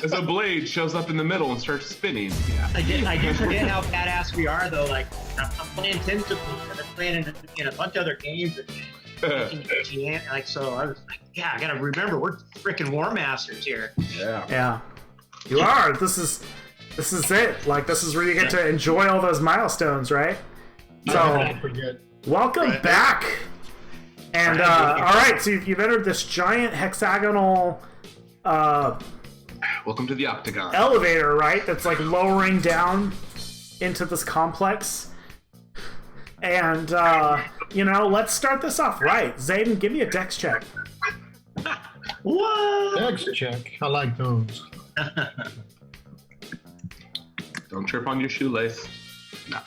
as a blade shows up in the middle and starts spinning. Yeah. I did forget how badass we are, though. Like, I'm playing Tentacle, and I'm playing in a bunch of other games. Like, so I was like, yeah, I gotta remember, we're freaking War Masters here. Yeah. You are. This is it. Like, this is where you get to enjoy all those milestones, right? So, welcome back. And, alright, so you've entered this giant hexagonal, welcome to the Octagon. Elevator, right? That's, like, lowering down into this complex. And, let's start this off right. Zayden, give me a dex check. What? Dex check. I like those. Don't trip on your shoelace. No.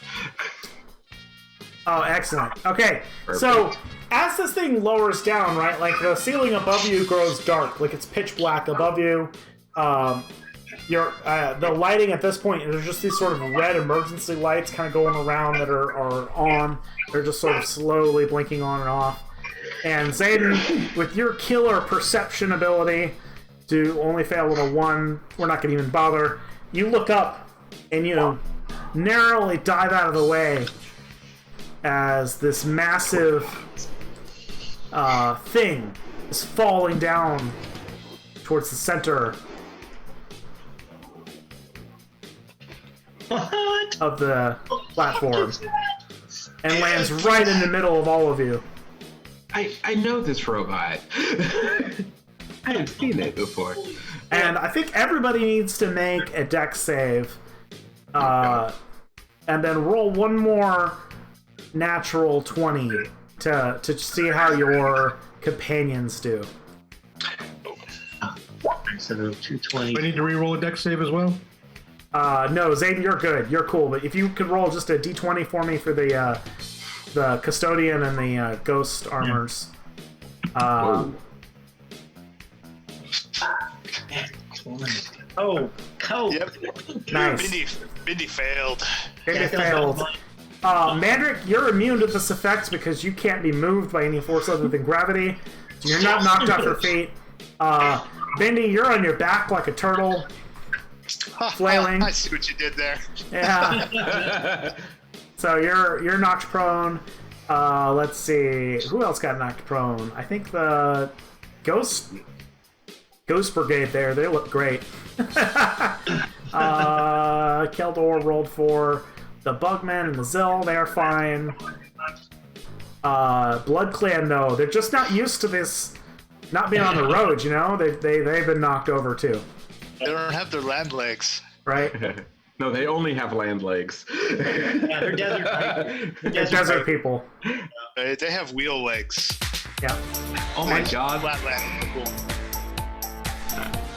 Oh, excellent. Okay, Perfect. So as this thing lowers down, right, like the ceiling above you grows dark, like it's pitch black above you. The lighting at this point, there's just these sort of red emergency lights kind of going around that are on. They're just sort of slowly blinking on and off. And Zayden, with your killer perception ability to only fail with a 1, we're not going to even bother. You look up and you narrowly dive out of the way as this massive thing is falling down towards the center of the platform and lands right in the middle of all of you. I know this robot. I haven't seen it before. And I think everybody needs to make a dex save. And then roll one more natural 20 to see how your companions do. So 220. I need to re-roll a dex save as well? No, Zayden, you're good. You're cool. But if you could roll just a d20 for me for the custodian and the ghost armors. Oh, Yep. Nice. Bindi failed. It failed. Mandrick, you're immune to this effect because you can't be moved by any force other than gravity. So you're not knocked off your feet. Bindi, you're on your back like a turtle, flailing. I see what you did there. Yeah. So you're knocked prone. Let's see. Who else got knocked prone? I think the Ghost Brigade there. They look great. Keldor rolled for the Bugman and the Zill. They are fine. Blood Clan, no. They're just not used to this not being on the road, you know? They've been knocked over, too. They don't have their land legs. Right? No, they only have land legs. yeah, they're desert. Right? They're desert people. They have wheel legs. Yeah. Oh my god. Flat land. Cool.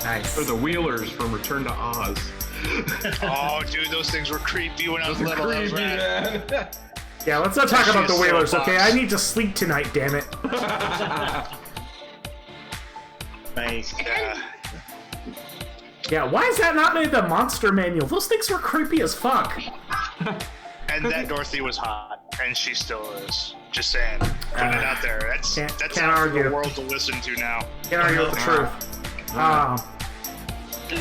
Nice. They're the Wheelers from Return to Oz. Oh, dude, those things were creepy when I was little. That was rad. man. Yeah, let's not talk about the She's Whalers, so okay? boss. I need to sleep tonight, damn it. Nice. Yeah. Yeah, why is that not made the monster manual? Those things were creepy as fuck. And that Dorothy was hot, and she still is. Just saying. Putting it out there. That's can't out for argue. the world to listen to now. Can't argue with the truth.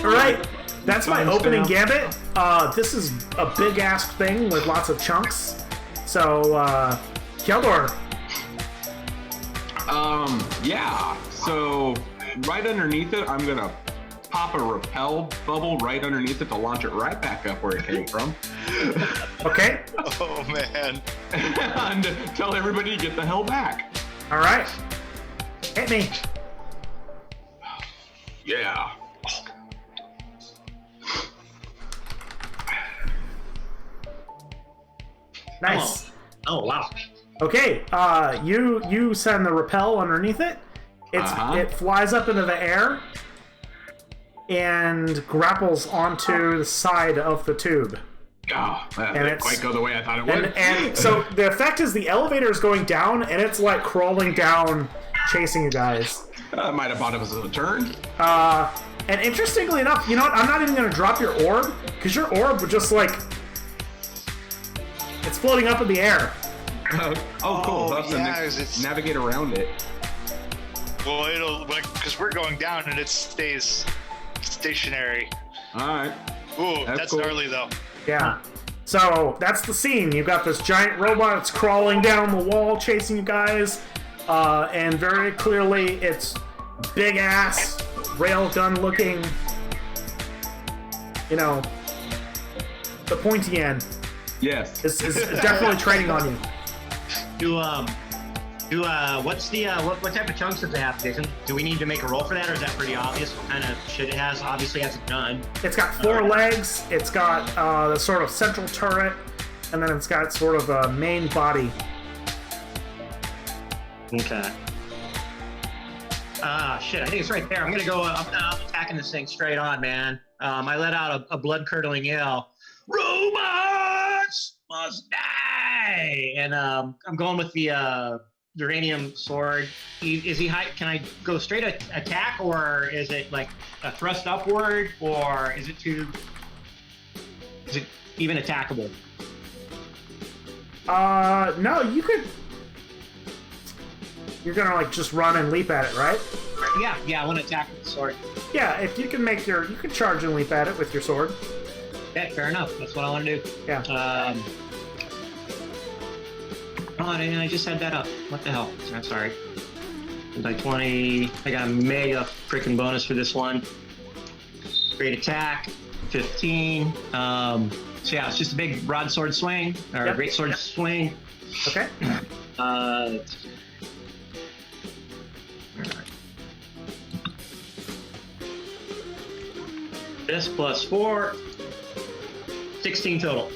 Alright, that's my opening gambit. This is a big-ass thing with lots of chunks. So, Keldor. Yeah. So, right underneath it, I'm gonna pop a repel bubble right underneath it to launch it right back up where it came from. Okay. Oh, man. And tell everybody to get the hell back. Alright. Hit me. Yeah. Nice. Oh wow. Okay, you send the repel underneath it. It flies up into the air and grapples onto the side of the tube. Oh, that And didn't it's- quite go the way I thought it would. And so the effect is the elevator is going down and it's like crawling down, chasing you guys. I might have bought it as a turn. And interestingly enough, you know what? I'm not even going to drop your orb because your orb would just like it's floating up in the air. Oh, cool. Oh, So I have to yeah, it's- navigate around it. Well, it'll, like, because we're going down and it stays stationary. All right. Ooh, That's that's cool. gnarly though. Yeah. So that's the scene. You've got this giant robot. It's crawling down the wall, chasing you guys, and very clearly it's big ass railgun looking. You know, the pointy end Yes. is definitely training on you. What's the what type of chunks does it have, Jason? Do we need to make a roll for that, or is that pretty obvious what kind of shit it has? Obviously, it has a gun. It's got 4 legs. It's got the sort of central turret, and then it's got sort of a main body. Okay. Shit, I think it's right there. I'm gonna go. I'm attacking this thing straight on, man. I let out a blood-curdling yell. Robots must die! And I'm going with the uranium sword. Is he high? Can I go straight attack, or is it like a thrust upward, or is it even attackable? No, you could. You're gonna like just run and leap at it, right? Yeah, I want to attack with the sword. Yeah, if you can you can charge and leap at it with your sword. Yeah, fair enough. That's what I want to do. Yeah. Oh, I just had that up. What the hell? I'm sorry. Like 20. I got a mega freaking bonus for this one. Great attack. 15. So yeah, it's just a big broadsword swing, or Yep. great sword swing. Okay. This plus 4. 16 total.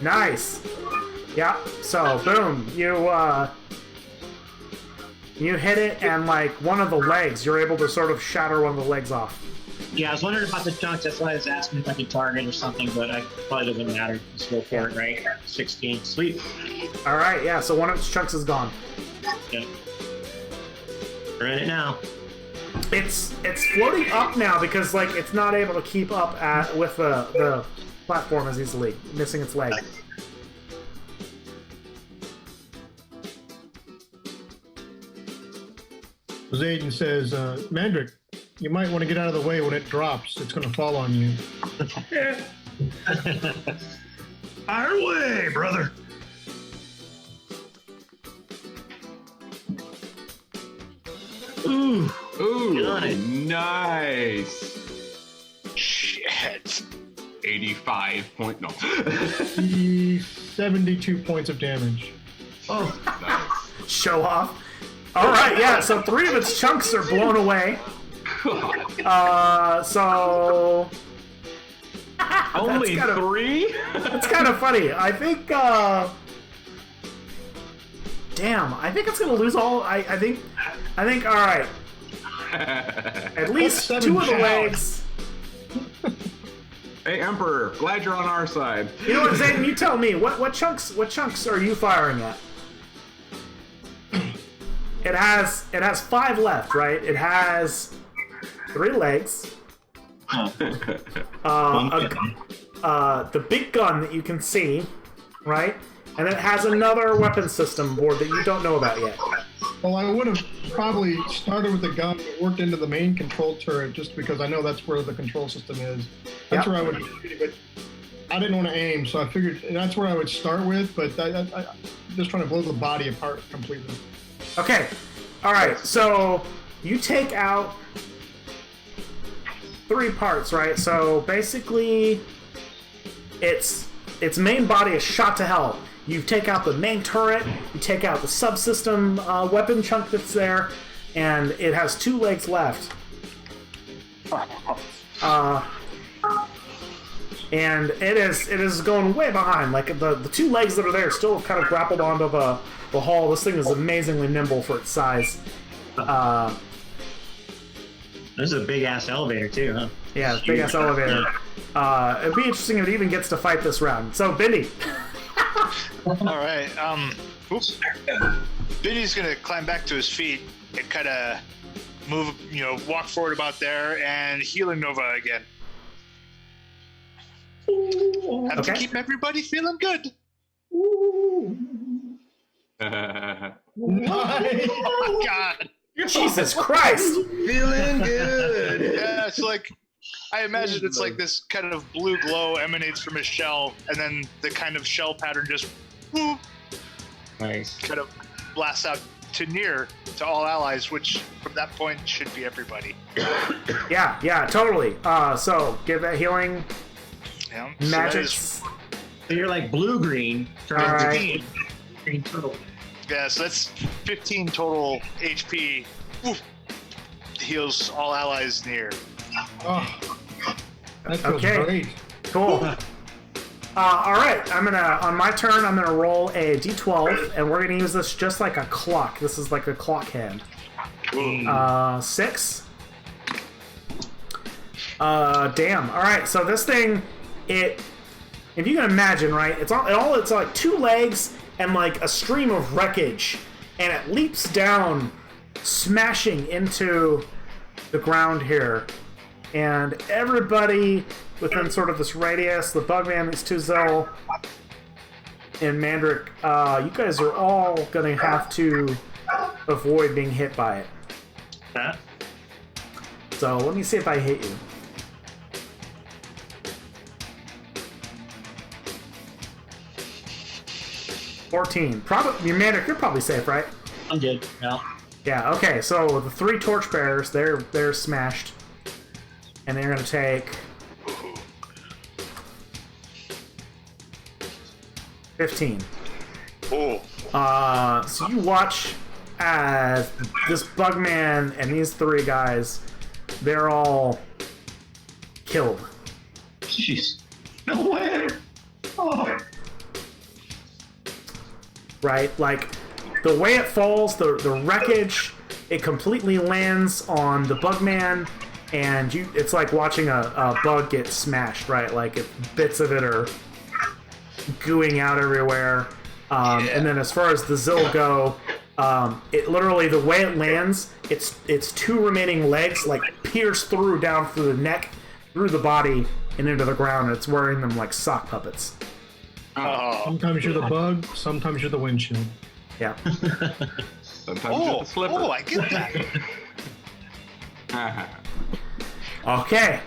Nice. Yeah. So boom, you hit it, and like one of the legs, you're able to sort of shatter one of the legs off. Yeah, I was wondering about the chunks. That's why I was asking if I could target or something, but it probably doesn't matter. Just go for it, right? 16. Sweet. All right. Yeah. So one of its chunks is gone. Yeah. We're in it now. It's floating up now because like it's not able to keep up with the platform as easily, missing its leg. Zayden says, Mandrick, you might want to get out of the way when it drops. It's going to fall on you. Fire away, brother. Ooh. Ooh, Got it. nice. Shit. 85 point. No. 72 points of damage. Oh. Nice. Show off. All right. Yeah. So 3 of its chunks are blown away. God. So. Only That's kinda- 3? It's kind of funny. I think. Damn. I think it's gonna lose all. I think. All right. At least 2 of the legs. Hey, Emperor, glad you're on our side. You know what, Zayden? You tell me. What chunks are you firing at? It has 5 left, right? It has 3 legs. The big gun that you can see, right? And it has another weapon system board that you don't know about yet. Well, I would have probably started with the gun, but worked into the main control turret just because I know that's where the control system is. That's Yep. where I would, but I didn't want to aim, so I figured that's where I would start with. But I just trying to blow the body apart completely. Okay. All right. So you take out 3 parts, right? So basically, its main body is shot to hell. You take out the main turret, you take out the subsystem weapon chunk that's there, and it has 2 legs left. And it is going way behind. Like the 2 legs that are there still kind of grappled onto the hull. This thing is amazingly nimble for its size. This is a big ass elevator too, huh? Yeah, big ass elevator. It'd be interesting if it even gets to fight this round. So, Bindi. All right. Oops. Vinny's gonna climb back to his feet and kind of move, walk forward about there and healing Nova again. Have to Okay. keep everybody feeling good. Oh my God. Jesus Christ! Feeling good. Yeah, it's like I imagine it's like this kind of blue glow emanates from his shell, and then the kind of shell pattern just whoop, Nice. kind of blasts out to near to all allies, which from that point should be everybody. Yeah, totally. So give that healing Yeah. magic. So So you're like blue-green, turning All right. green. Green turtle. so that's 15 total HP. Woof. Heals all allies near. Oh, that feels Okay. great. Cool. All right, on my turn, I'm gonna roll a d12, and we're gonna use this just like a clock. This is like a clock hand. 6. Damn. All right, so this thing, if you can imagine, right, it's like 2 legs and like a stream of wreckage, and it leaps down, smashing into the ground here, and everybody within sort of this radius, the Bugman, these 2 Zell, and Mandrick, you guys are all gonna have to avoid being hit by it. Huh? So let me see if I hit you. $14. Probably, Mandrick, you're probably safe, right? I'm good. No. Yeah. Okay. So the 3 torchbearers, they're smashed, and they're gonna take 15. Oh. So you watch as this Bugman and these 3 guys, they're all killed. Jeez. No way. Oh. Right? Like, the way it falls, the wreckage, it completely lands on the Bugman, and it's like watching a bug get smashed, right? Like, bits of it are gooing out everywhere. And then as far as the Zill go, it literally, the way it lands, its 2 remaining legs, like, pierce down through the neck, through the body, and into the ground. It's wearing them like sock puppets. Oh. Sometimes you're the bug, sometimes you're the windshield. Yeah. Sometimes you're the slipper. Oh, I get that. Okay.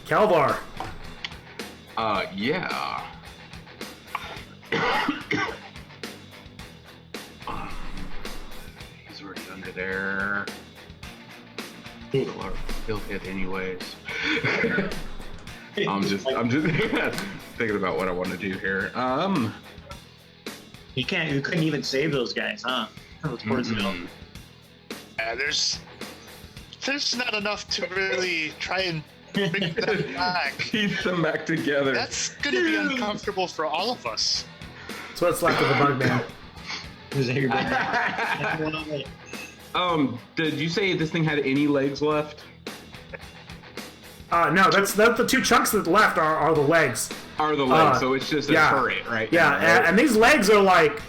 Kelvar. Yeah. He's already under there. He'll hit anyways. I'm just thinking about what I want to do here. You couldn't even save those guys, huh? Those poor Zill. There's not enough to really try and bring them back. Piece them back together. That's gonna be uncomfortable for all of us. That's what's left of the Bugman. Who's everybody? Did you say this thing had any legs left? No, that's the 2 chunks that left are the legs. Are the legs? So it's just a turret, right? Yeah, now, right? and these legs are like,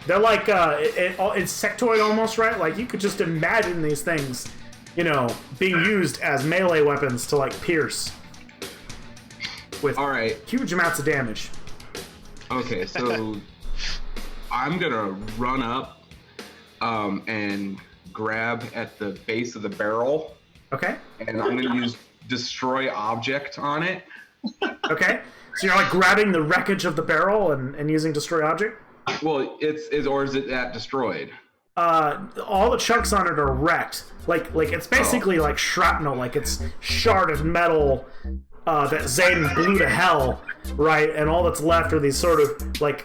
they're like insectoid almost, right? Like, you could just imagine these things, being used as melee weapons to like pierce with All right. huge amounts of damage. Okay, so I'm gonna run up and grab at the base of the barrel, Okay. and I'm gonna use destroy object on it. Okay. So you're like grabbing the wreckage of the barrel and using destroy object? Well, is it that destroyed? All the chunks on it are wrecked. Like it's basically like shrapnel, like it's shard of metal that Zayden blew to hell, right? And all that's left are these sort of like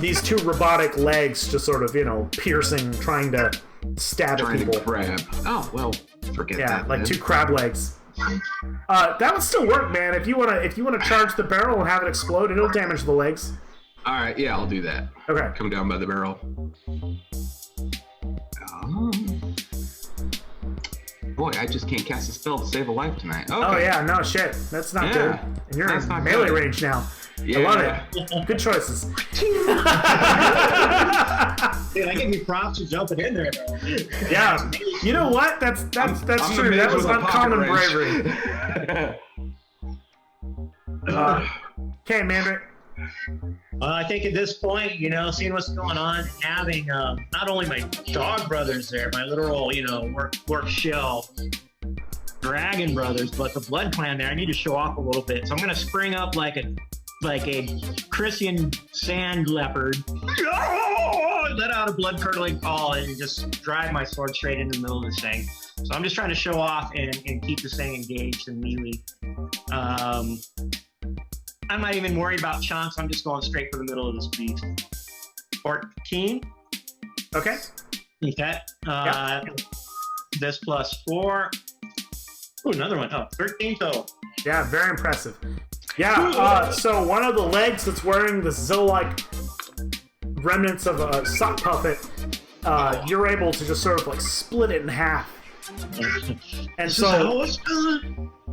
these 2 robotic legs just sort of, piercing, trying to stab at Trying people. to grab. Oh well, forget that. Yeah, like then. 2 crab legs. That would still work, man. If you wanna charge the barrel and have it explode, it'll damage the legs. All right, yeah, I'll do that. Okay. Come down by the barrel. Boy, I just can't cast a spell to save a life tonight. Okay. Oh yeah, no shit. That's not good. And you're That's in not melee good. range now. Yeah. I love it. Good choices. Dude, I give you props for jumping in there, though. Yeah. You know what? That's I'm true. the That mage was with a pocket uncommon wrench. bravery. Okay, Mandrick. I think at this point, seeing what's going on, having not only my dog brothers there, my literal, Warpshell, Dragon Brothers, but the Blood Clan there, I need to show off a little bit. So I'm gonna spring up like a Christian sand leopard, let out a blood-curdling call, and just drive my sword straight into the middle of this thing. So I'm just trying to show off and keep this thing engaged and melee. I'm not even worried about chunks. I'm just going straight for the middle of this beast. 14. Okay. Okay. This plus 4. Ooh, another one. Oh, 13 total. Yeah, very impressive. Yeah, so one of the legs that's wearing the Zill-like remnants of a sock puppet, you're able to just sort of like split it in half. And so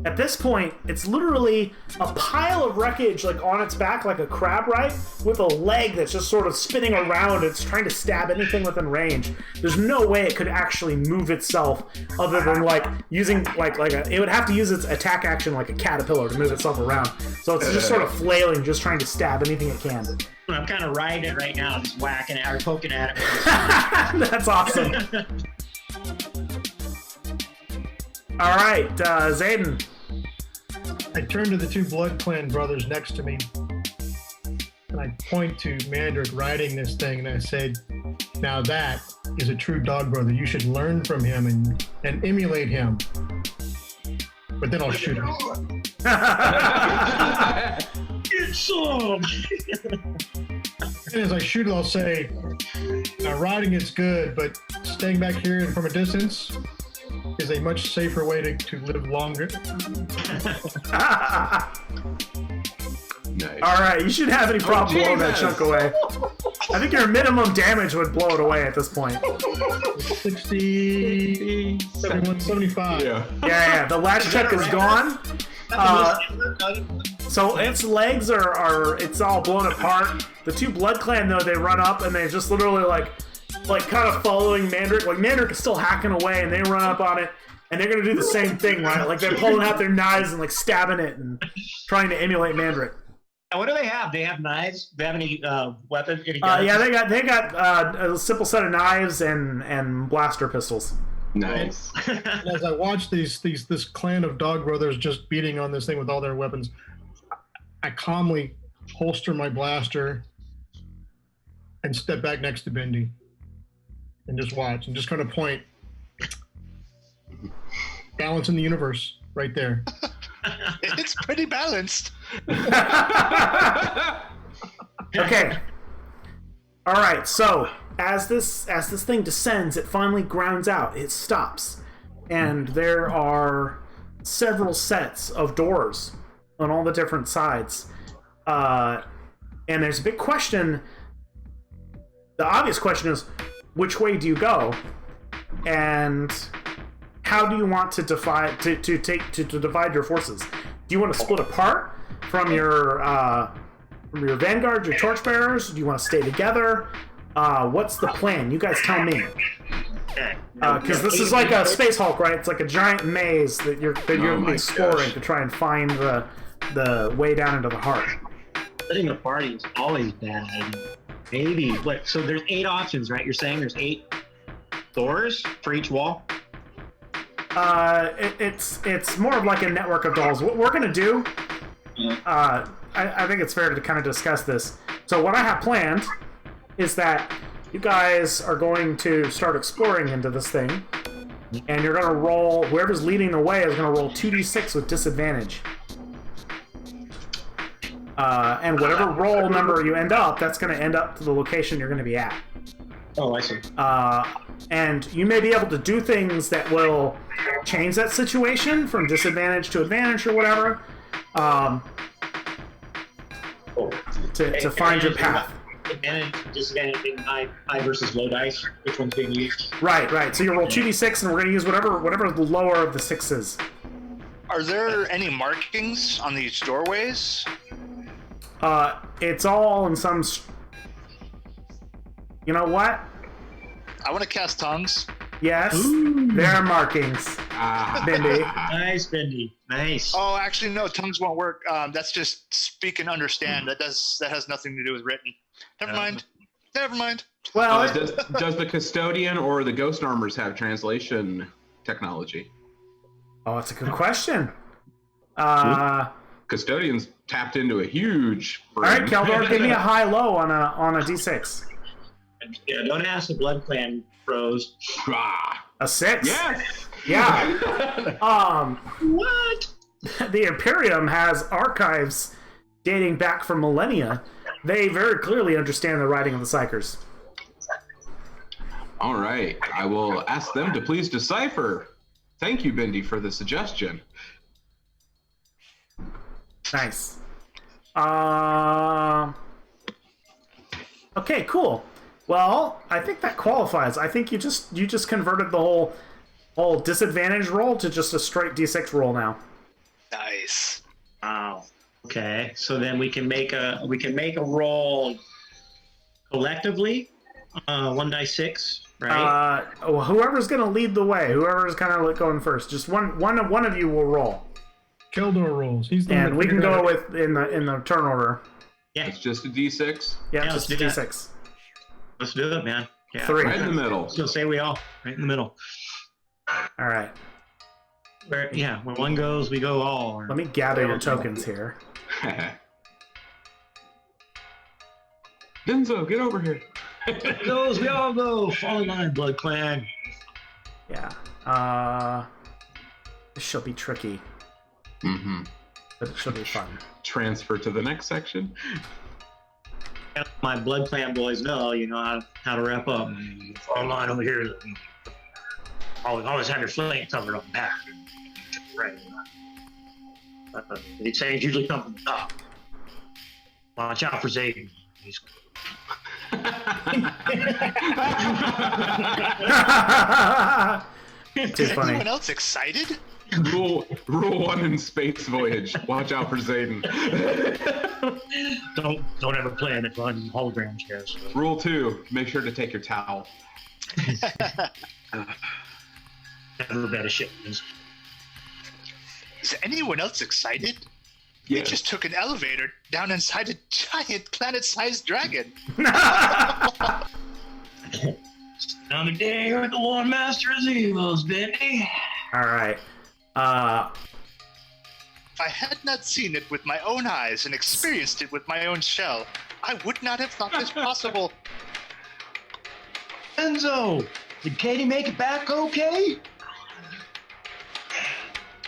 at this point, it's literally a pile of wreckage like on its back like a crab, right? With a leg that's just sort of spinning around. It's trying to stab anything within range. There's no way it could actually move itself other than like using it would have to use its attack action like a caterpillar to move itself around. So it's just sort of flailing, just trying to stab anything it can. I'm kind of riding it right now, just whacking it or poking at it. That's awesome. All right, Zayden. I turn to the two Blood Clan brothers next to me, and I point to Mandrick riding this thing, and I said, "Now that is a true dog brother. You should learn from him and emulate him." But then I'll shoot him. Get some! And as I shoot it, I'll say, "Riding is good, but staying back here and from a distance is a much safer way to live longer." Nice. All right, you shouldn't have any problem blowing that chunk away. I think your minimum damage would blow it away at this point. 60, 71, 75. Yeah, the last chunk is gone. So its legs it's all blown apart. The two Blood Clan, though, they run up and they just literally like kind of following Mandrick. Like Mandrick is still hacking away, and they run up on it, and they're gonna do the same thing, right? Like they're pulling out their knives and like stabbing it and trying to emulate Mandrick. Now, what do they have? They have knives. Do they have any weapons? Any guns? Yeah, they got a simple set of knives and blaster pistols. Nice. And as I watch this clan of dog brothers just beating on this thing with all their weapons, I calmly holster my blaster and step back next to Bendy and just watch and just kind of point. Balance in the universe right there. It's pretty balanced. Okay. All right. So as this thing descends, it finally grounds out. It stops, and there are several sets of doors on all the different sides. And there's a big question. The obvious question is, which way do you go, and how do you want to divide divide your forces? Do you want to split apart from your vanguard, your torchbearers? Do you want to stay together? What's the plan? You guys tell me. Because this is like a Space Hulk, right? It's like a giant maze that you're exploring to try and find the way down into the heart. Splitting a party is always bad. Maybe. What? So there's 8 options, right? You're saying there's 8 doors for each wall? It's more of like a network of doors. What we're gonna do, I think it's fair to kind of discuss this. So what I have planned is that you guys are going to start exploring into this thing, and you're gonna roll. Whoever's leading the way is gonna roll 2d6 with disadvantage. And whatever roll number you end up, that's going to end up to the location you're going to be at. Oh, I see. And you may be able to do things that will change that situation from disadvantage to advantage or whatever, to find your path. Advantage, disadvantage being high versus low dice. Which one's being used? Right. So you roll 2d6, and we're going to use whatever the lower of the 6 is. Are there any markings on these doorways? It's all in some... You know what? I want to cast tongues. Yes, there are markings. Bendy. Nice, Bendy. Nice. Oh, actually, no. Tongues won't work. That's just speak and understand. That has nothing to do with written. Never mind. Well, does the custodian or the ghost armors have translation technology? Oh, that's a good question. All Custodians tapped into a huge. right, Keldor, give me a high-low on a d6. Yeah, don't ask the Blood Clan pros. A 6. Yes. Yeah. What? The Imperium has archives dating back from millennia. They very clearly understand the writing of the Psychers. All right. I will ask them to please decipher. Thank you, Bendy, for the suggestion. Nice. Okay, cool. Well, I think that qualifies. I think you just converted the whole disadvantage roll to just a straight d6 roll now. Nice. Wow. Okay, so then we can make a roll collectively, 1d6, right? Whoever's gonna lead the way, whoever's kind of going first, just one of you will roll, Keldor rolls. He's the one and that we can figured go out- with in the turn order. Yeah, It's just a D6. Yeah, Yeah, just a let's do that. d6. let's do it, man. Yeah. 3. Right in the middle. Still say we all right in the middle. All right. When one goes, we go all. Let me gather your tokens here. Denzo, get over here. Goes, we all go. Fall in line, Blood Clan. Yeah. This shall be tricky, Mm-hmm. but it should be fun. Transfer to the next section. My Blood Clan boys know, how to wrap up. Fall in line over here. Always have your flank covered up back. Right. These things usually come from the top. Watch out for Zayden. He's Too Is funny. anyone else excited? Rule 1 in Space Voyage. Watch out for Zayden. don't ever plan it on hologram chairs. Rule 2, make sure to take your towel. Never bet a ship. Is anyone else excited? We Yes. just took an elevator down inside a giant planet-sized dragon. Another day with the War Master of Evils, Benny. All right. If I had not seen it with my own eyes and experienced it with my own shell, I would not have thought this possible. Enzo, did Katie make it back okay?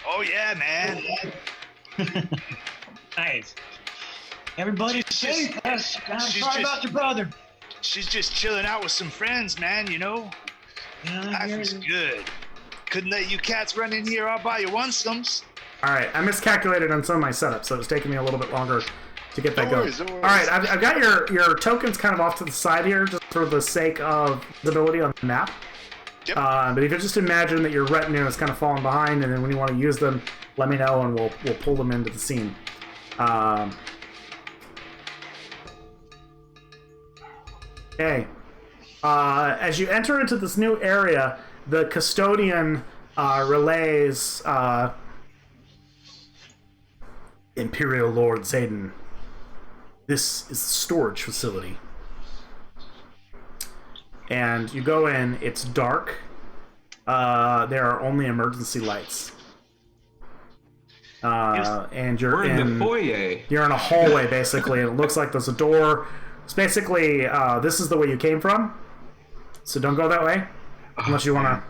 Oh yeah, man. Nice. Everybody's safe. Yes. I'm she's sorry just- about your brother. She's just chilling out with some friends, man, Yeah, Life is good. Couldn't let you cats run in here all by your one-sums. All right. I miscalculated on some of my setups, so it's taking me a little bit longer to get that No going. worries, no worries. All right. I've got your tokens kind of off to the side here, just for the sake of visibility on the map. Yep. But if you just imagine that your retinue is kind of falling behind, and then when you want to use them, let me know, and we'll pull them into the scene. Okay. As you enter into this new area, the custodian relays Imperial Lord Zayden. This is the storage facility. And you go in, it's dark. There are only emergency lights. And you're We're in the foyer. You're in a hallway, basically, and it looks like there's a door. It's basically, this is the way you came from. So don't go that way. Unless you want to...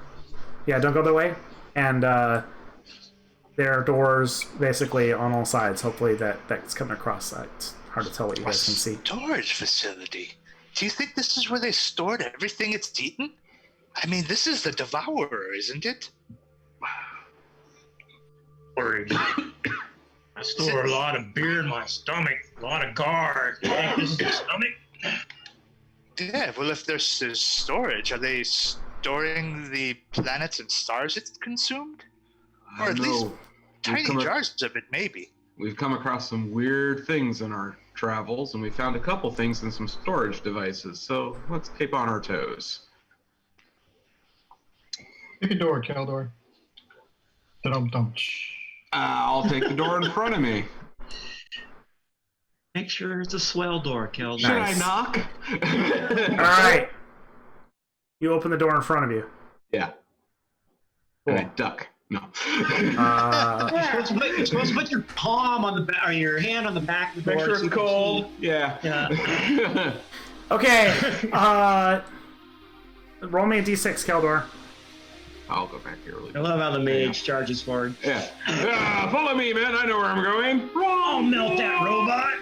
Yeah, don't go that way. And there are doors, basically, on all sides. Hopefully that's coming across. It's hard to tell what you guys can see. Storage facility. Do you think this is where they stored everything it's eaten? I mean, this is the Devourer, isn't it? Worried. I store a lot of beer in my stomach, a lot of guard. You think this is the stomach? Yeah, well, if there's storage, are they storing the planets and stars it's consumed? Or at least tiny jars of it, maybe. We've come across some weird things in our travels, and we found a couple things in some storage devices, so let's keep on our toes. Pick a door, Keldor. Dum-dum. I'll take the door in front of me. Make sure it's a swell door, Kel. Should Nice. I knock? All right. You open the door in front of you. Yeah. Cool. And I duck. No. You're supposed to put your palm on the back, or your hand on the back of the door. Make sure so you it's can cold. see. Yeah. Okay. Roll me a d6, Keldor. I'll go back here. I love how the mage charges forward. Yeah. Follow me, man. I know where I'm going. I'll melt that robot.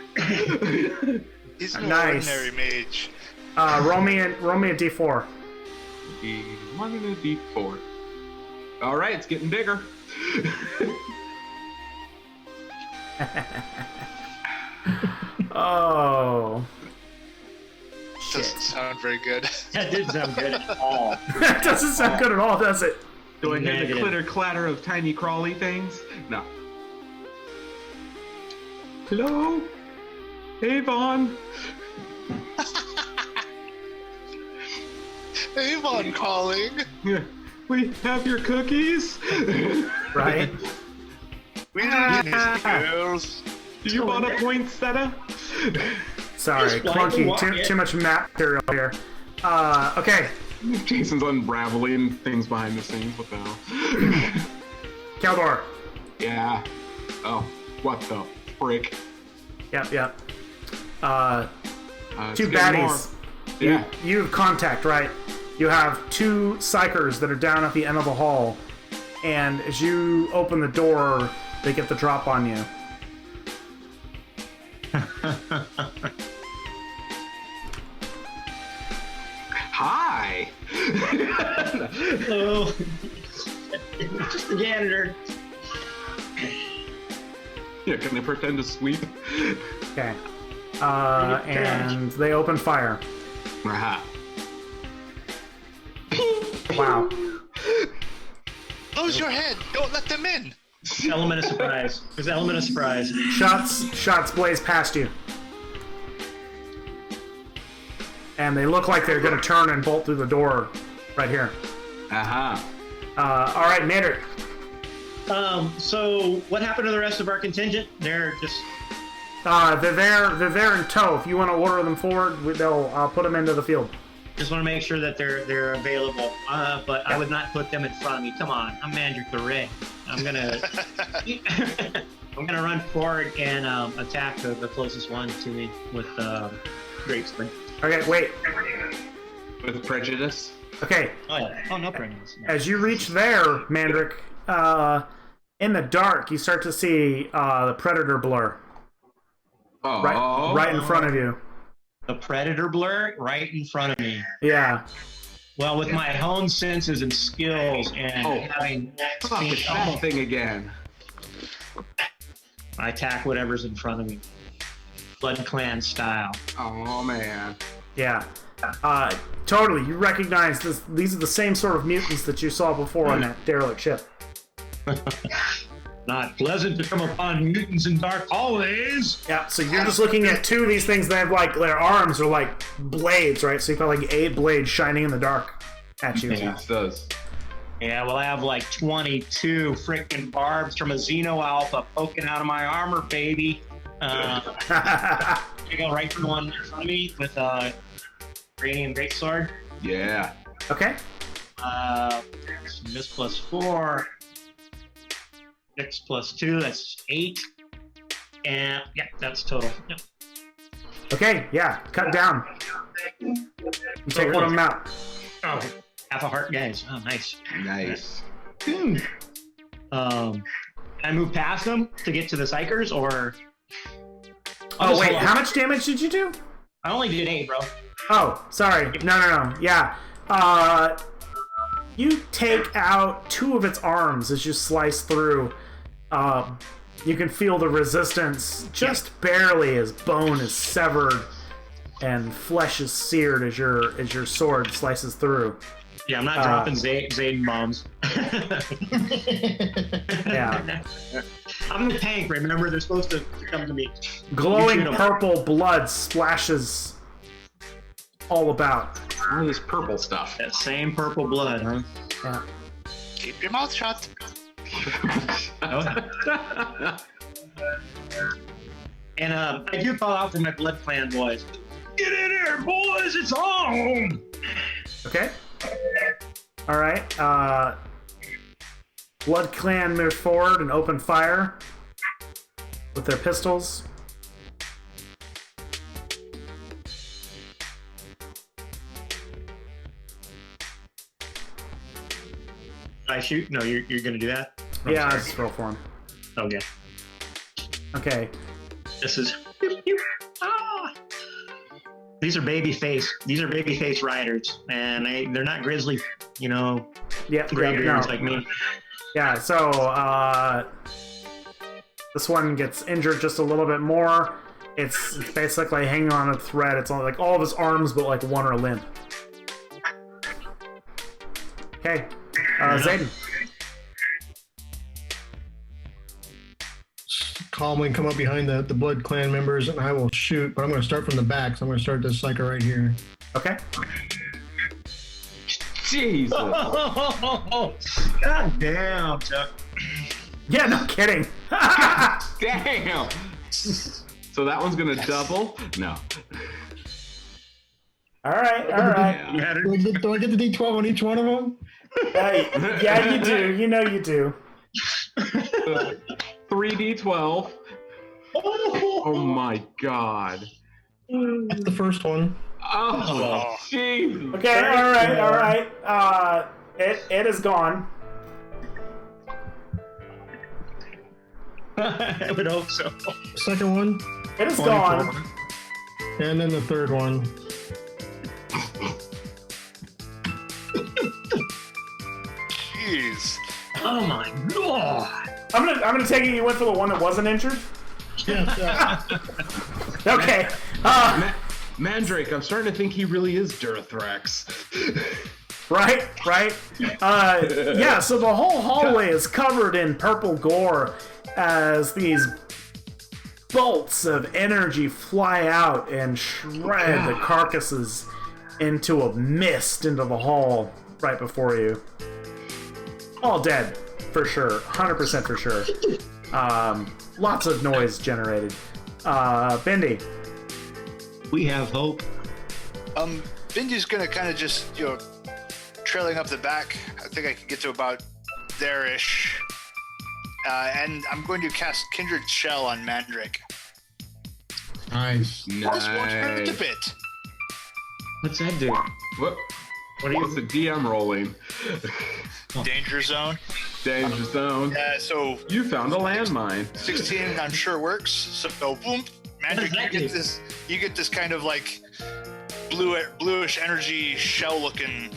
He's no Nice. ordinary mage. Roll me a d4. D1 and a D4. All right, it's getting bigger. Oh. Doesn't sound very good. That didn't sound good at all. That doesn't sound good at all, does it? Do I hear the Negative. clitter clatter of tiny crawly things? No. Hello? Avon? Avon calling. Yeah. We have your cookies? Right? We didn't miss the girls. Do you want a poinsettia? Sorry, Just like the clunky. walk- Too much map material here. Okay. Jason's unraveling things behind the scenes. What the hell? Keldor. Yeah. Oh, what the frick? Yep. It's Two getting baddies. more. Yeah. You have contact, right? You have two psychers that are down at the end of the hall, and as you open the door, they get the drop on you. Hi. Oh, just the janitor. Yeah, can I pretend to sweep? Okay. And they open fire. Aha. Wow. Close your head. Don't let them in. Element of surprise. There's an element of surprise. Shots blaze past you. And they look like they're going to turn and bolt through the door right here. Aha. All right, Nader. So what happened to the rest of our contingent? They're just They're there in tow. If you want to order them forward, I'll put them into the field. just want to make sure that they're available. But I would not put them in front of me. Come on, I'm Mandrick the Ray. I'm gonna run forward and attack the closest one to me with Great Spring. Okay, wait. With prejudice. Okay, Oh yeah. Oh no prejudice. No. as you reach there, Mandrick, in the dark, you start to see the predator blur Oh. right in front of you. The predator blur right in front of me. Yeah. Well, with my honed senses and skills and having Fuck, it's that thing again. I attack whatever's in front of me. Blood Clan style. Oh man. Yeah. Totally. You recognize this. These are the same sort of mutants that you saw before on that derelict ship. Not pleasant to come upon mutants in dark hallways. Yeah. So you're just looking at two of these things that have like their arms are like blades, right? So you've got like 8 blades shining in the dark at you. Yeah. It does. Yeah, well, I have like 22 freaking barbs from a Xeno Alpha poking out of my armor, baby. I go right for the one in front of me with Radiant Greatsword. Yeah. Okay. This plus 4. 6 plus 2, that's 8. And yeah, that's total. Yep. Okay. Yeah. Cut down. You take one of them out. Oh, half a heart, guys. Oh, nice. Nice. Can I move past them to get to the Psychers, or? Oh wait, how much damage did you do? I only did 8, bro. Oh, sorry. No. Yeah. You take out 2 of its arms as you slice through. You can feel the resistance just barely as bone is severed and flesh is seared as your sword slices through. Yeah, I'm not dropping Zayden bombs. Yeah. I'm the tank, remember? They're supposed to come to me. Glowing You shoot 'em. purple blood splashes all about. All this purple stuff. That same purple blood, huh? Yeah. Keep your mouth shut. And I do call out for my Blood Clan boys. Get in here, boys! It's on! Okay. All right. Blood Clan move forward and open fire with their pistols. I shoot? No, you're gonna do that? Yeah, I just roll for him. Okay. Okay. This is. Ah! These are baby face riders, and they're not grizzly, Yeah, graybeards like me. Yeah, so this one gets injured just a little bit more. It's basically hanging on a thread. It's only like all of his arms, but like one are limp. Okay, Zayden. Calmly come up behind the Blood Clan members, and I will shoot. But I'm going to start from the back, so I'm going to start this psycho right here. Okay. Jesus. God damn, Chuck. Yeah, no kidding. Damn. So that one's gonna double? No. All right. Yeah. Do I get the D12 on each one of them? Yeah, you do. You know you do. 3d12. Oh my god. That's the first one. Oh, jeez. Okay, all right. It is gone. I would hope so. Second one. It is 24. gone. And then the third one. Jeez. Oh my god. I'm gonna take it you went for the one that wasn't injured. Yeah. Okay. Mandrake, I'm starting to think he really is Durthrax. Right. Yeah. So the whole hallway is covered in purple gore as these bolts of energy fly out and shred the carcasses into a mist into the hall right before you. All dead, for sure. 100% for sure. Lots of noise generated. Bendy. We have hope. Benji's gonna kind of just, trailing up the back. I think I can get to about there-ish. And I'm going to cast Kindred Shell on Mandrake. Nice. Plus one hurt a bit. What's that do? What's the DM rolling? Danger zone. Danger zone. So You found a landmine. 16, I'm sure works. So boom, Mandrake, you get this kind of like bluish energy shell-looking,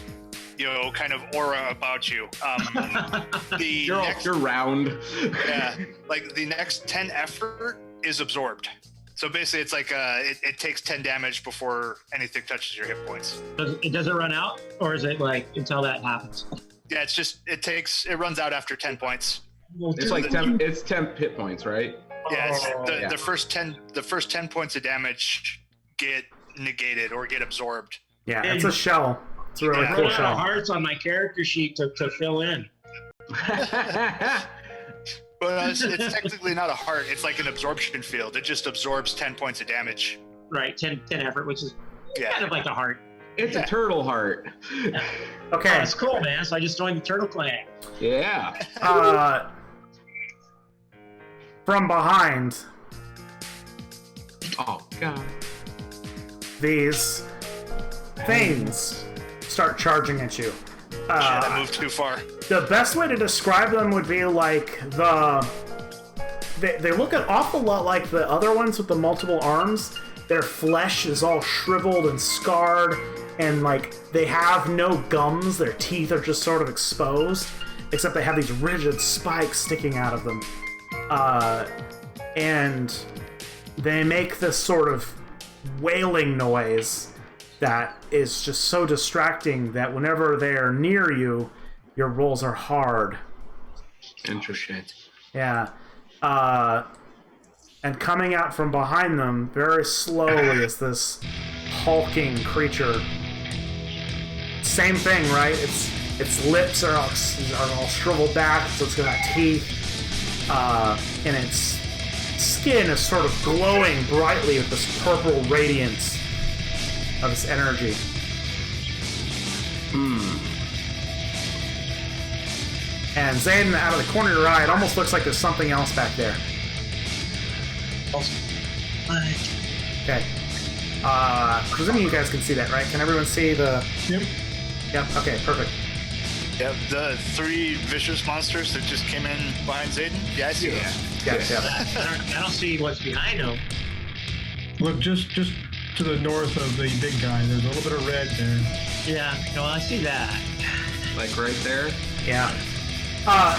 kind of aura about you. You're round. Yeah, like the next 10 effort is absorbed. So basically, it's like it takes 10 damage before anything touches your hit points. Does it run out, or is it like until that happens? Yeah, it runs out after 10 points. It's like 10 hit points, right? Yeah, the first 10 points of damage get negated or get absorbed. Yeah, it's a shell. It's a really I cool run out shell. of hearts on my character sheet to fill in. But it's technically not a heart. It's like an absorption field. It just absorbs 10 points of damage. Right, 10 effort, which is kind of like a heart. It's a turtle heart. Oh, Okay. that's cool, man. So I just joined the Turtle Clan. Yeah. From behind, Oh god. these things start charging at you. Shit, I moved too far. The best way to describe them would be like they look an awful lot like the other ones with the multiple arms. Their flesh is all shriveled and scarred, and like they have no gums. Their teeth are just sort of exposed, except they have these rigid spikes sticking out of them. And they make this sort of wailing noise that is just so distracting that whenever they're near you, your rolls are hard. Interesting. Yeah. And coming out from behind them very slowly is this hulking creature. Same thing, right? Its lips are all shriveled back, so it's got teeth. And its skin is sort of glowing brightly with this purple radiance of its energy. And Zayden, out of the corner of your eye, it almost looks like there's something else back there. What? Okay. Presuming you guys can see that, right? Can everyone see the... Yep. Yep, okay, perfect. Yep, the 3 vicious monsters that just came in behind Zayden. Yeah, I see that. Yes, yep. I don't see what's behind him. Look, just to the north of the big guy, there's a little bit of red there. Yeah, no, I see that. Like right there. Yeah.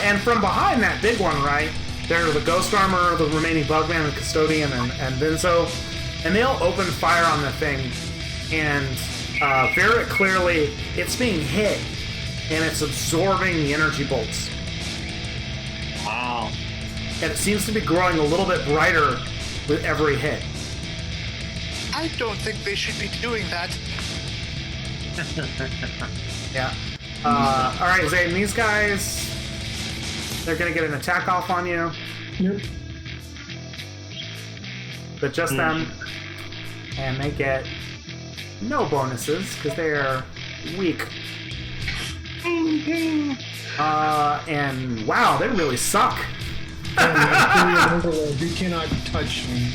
And from behind that big one, right, there are the Ghost Armor, the remaining Bugman, the Custodian, and Vinzo, and they'll open fire on the thing, and very clearly it's being hit, and it's absorbing the energy bolts. Wow. And it seems to be growing a little bit brighter with every hit. I don't think they should be doing that. Yeah. Alright, Zayden, these guys, they're gonna get an attack off on you. Yep. But just them. And they get no bonuses, because they are weak. And wow, they really suck. You cannot touch me.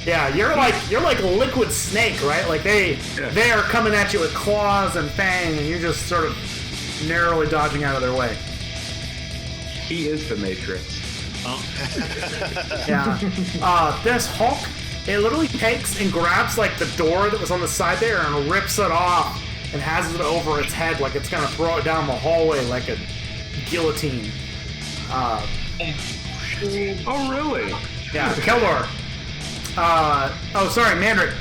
Yeah, you're like a liquid snake, right? Like they are coming at you with claws and fang, and you're just sort of narrowly dodging out of their way. He is the Matrix. Yeah. This Hulk, it literally takes and grabs like the door that was on the side there and rips it off and has it over its head like it's gonna throw it down the hallway like a guillotine. Oh, really? Yeah, Keldor. Oh, sorry, Mandrick.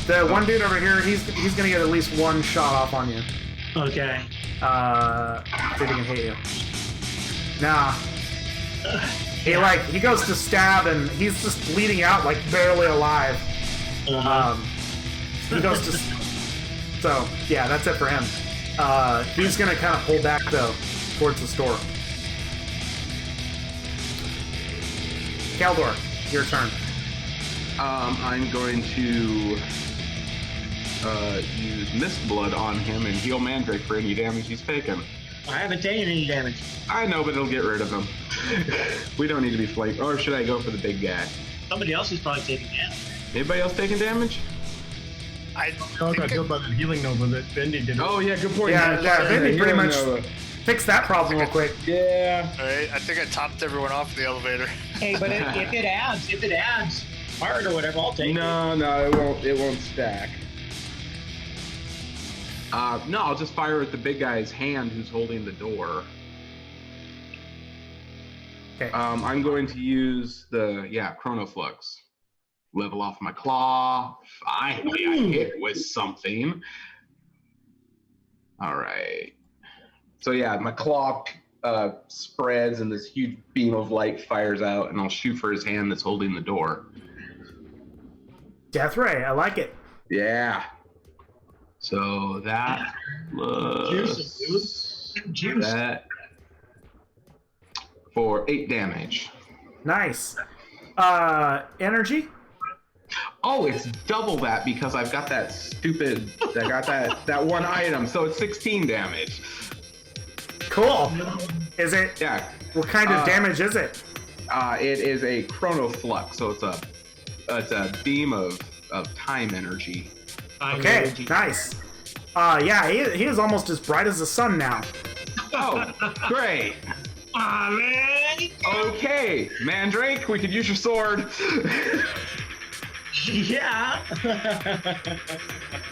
The one dude over here, he's gonna get at least one shot off on you. Okay. See if he can hit you. Nah. He goes to stab and he's just bleeding out like barely alive. He goes to... So, yeah, that's it for him. He's gonna kind of pull back though, towards the store. Keldor, your turn. I'm going to use Mist Blood on him and heal Mandrake for any damage he's taken. I haven't taken any damage. I know, but it'll get rid of him. We don't need to be flanked. Or should I go for the big guy? Somebody else is probably taking damage. Anybody else taking damage? I I got killed by that healing nova that Bendy did. Oh, yeah, good point. Yeah, Bendy pretty much Nova. fixed that problem real quick. Yeah. All right, I think I topped everyone off in the elevator. Hey, but if it adds hard or whatever, I'll take it. No, it won't stack. No, I'll just fire at the big guy's hand who's holding the door. Okay. I'm going to use the, Chronoflux. Level off my claw. Finally, I hit with something. All right. So yeah, my claw spreads and this huge beam of light fires out, and I'll shoot for his hand that's holding the door. Death Ray, I like it. Yeah. So that Juice. that for 8 damage. Nice. Energy? Oh, it's double that because I've got that stupid. I got that one item, so it's 16 damage. Cool. Is it? Yeah. What kind of damage is it? It is a chronoflux, so it's a beam of time energy. Okay, nice. Yeah, he is almost as bright as the sun now. Oh, great. Aw, man. Okay, Mandrake, we could use your sword. Yeah.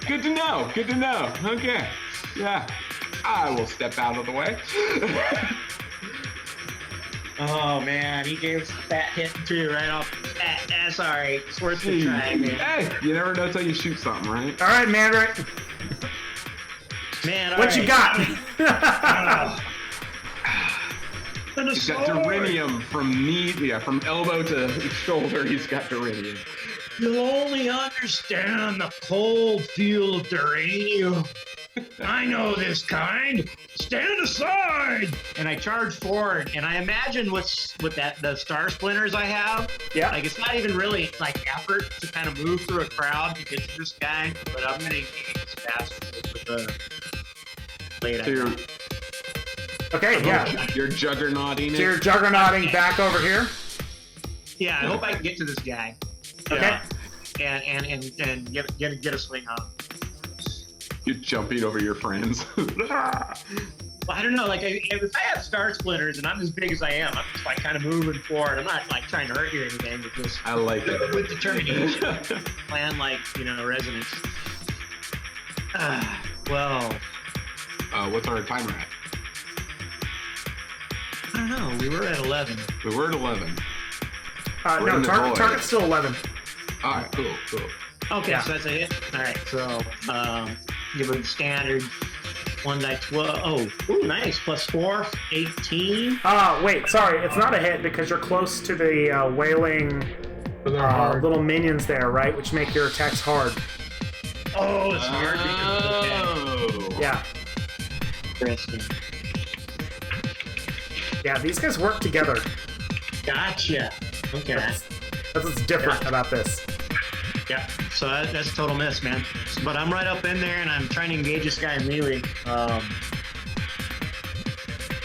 Good to know. Good to know. Okay. Yeah. I will step out of the way. Oh man, he gave us a fat hit too, right off. That's all right. It's worth the try, man. Hey, you never know till you shoot something, right? All right, Mandrake. Man, all What you right. got? He's got Durinium from elbow to shoulder. He's got Durinium. You'll only understand the cold feel of Duranium. I know this kind. Stand aside! And I charge forward, and I imagine with the star splinters I have, Yeah. like it's not even really like effort to kind of move through a crowd to get to this guy, but I'm gonna engage as fast with the blade. So Okay, yeah. You're juggernauting So it. you're juggernauting back over here. Yeah, I hope I can get to this guy. Okay. And get a swing on him. You're jumping over your friends. Well, I don't know. Like, if I have star splitters and I'm as big as I am, I'm just like kind of moving forward. I'm not like trying to hurt you or anything. But just I like it. with determination, plan like residents. Well, What's our timer at? I don't know. We were at 11. We were at 11. We're No, in the void. target's still 11. All right, cool. Okay, Yeah. so that's a hit. All right, so give him standard 1d12. Oh, ooh, nice. +4, 18. Wait, sorry, it's not a hit because you're close to the wailing So they're hard. little minions there, right? Which make your attacks hard. Oh, it's hard. Oh. Yeah. Interesting. Yeah, these guys work together. Gotcha. Okay. That's what's different about this. Yeah. So that's a total miss, man. But I'm right up in there, and I'm trying to engage this guy in melee.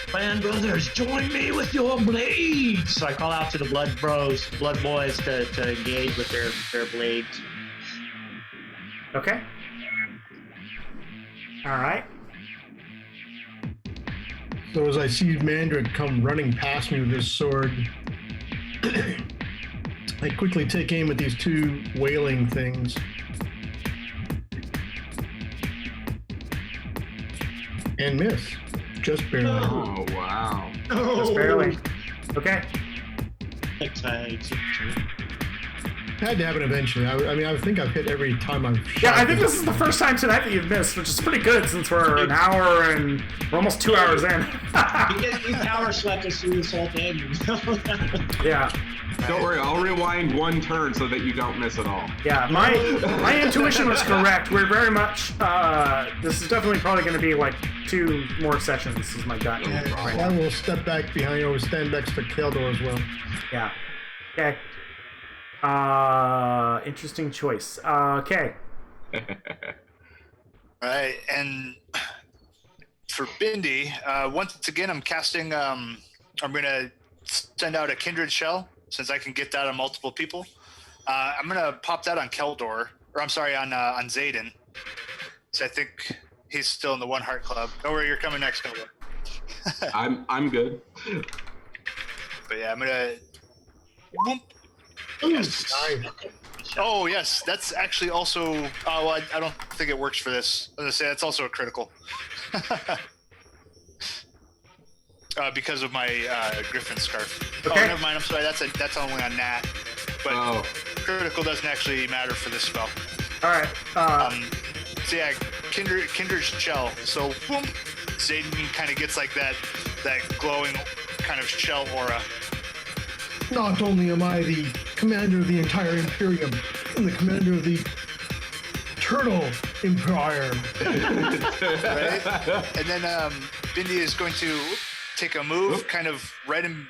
Clan brothers, join me with your blades. So I call out to the blood boys to engage with their blades. Okay. Alright. So as I see Mandrick come running past me with his sword, I quickly take aim at these two wailing things. And miss. Just barely. Oh, wow. Just barely. Okay. Had to happen eventually. I mean, I think I've hit every time I've shot. Yeah, I think this is the first time tonight that you've missed, which is pretty good since we're an hour and we're almost 2 hours in. You power swept us through this whole thing. Yeah. Don't worry, I'll rewind one turn so that you don't miss it all. Yeah, my intuition was correct. We're very much, this is definitely probably going to be like 2 more sessions, this is my gut. So I will step back behind or stand next to Keldor as well. Yeah. Okay. Interesting choice. Okay. Right, and for Bindi, once again, I'm casting. I'm gonna send out a kindred shell since I can get that on multiple people. I'm gonna pop that on Keldor, or I'm sorry, on Zayden. So I think he's still in the One Heart Club. Don't worry, you're coming next, Keldor. I'm good. But yeah, I'm gonna. Whoop. Yes. Nice. Oh yes, that's actually also. Oh, well, I don't think it works for this. I was gonna say that's also a critical. Because of my Griffin scarf. Okay. Oh, never mind. I'm sorry. That's only on Nat. But Oh. critical doesn't actually matter for this spell. Alright. So yeah, Kindred Shell. So boom, Zayden kind of gets like that glowing kind of shell aura. Not only am I the commander of the entire Imperium, I'm the commander of the Turtle Empire. Right? And then Bindi is going to take a move, kind of right in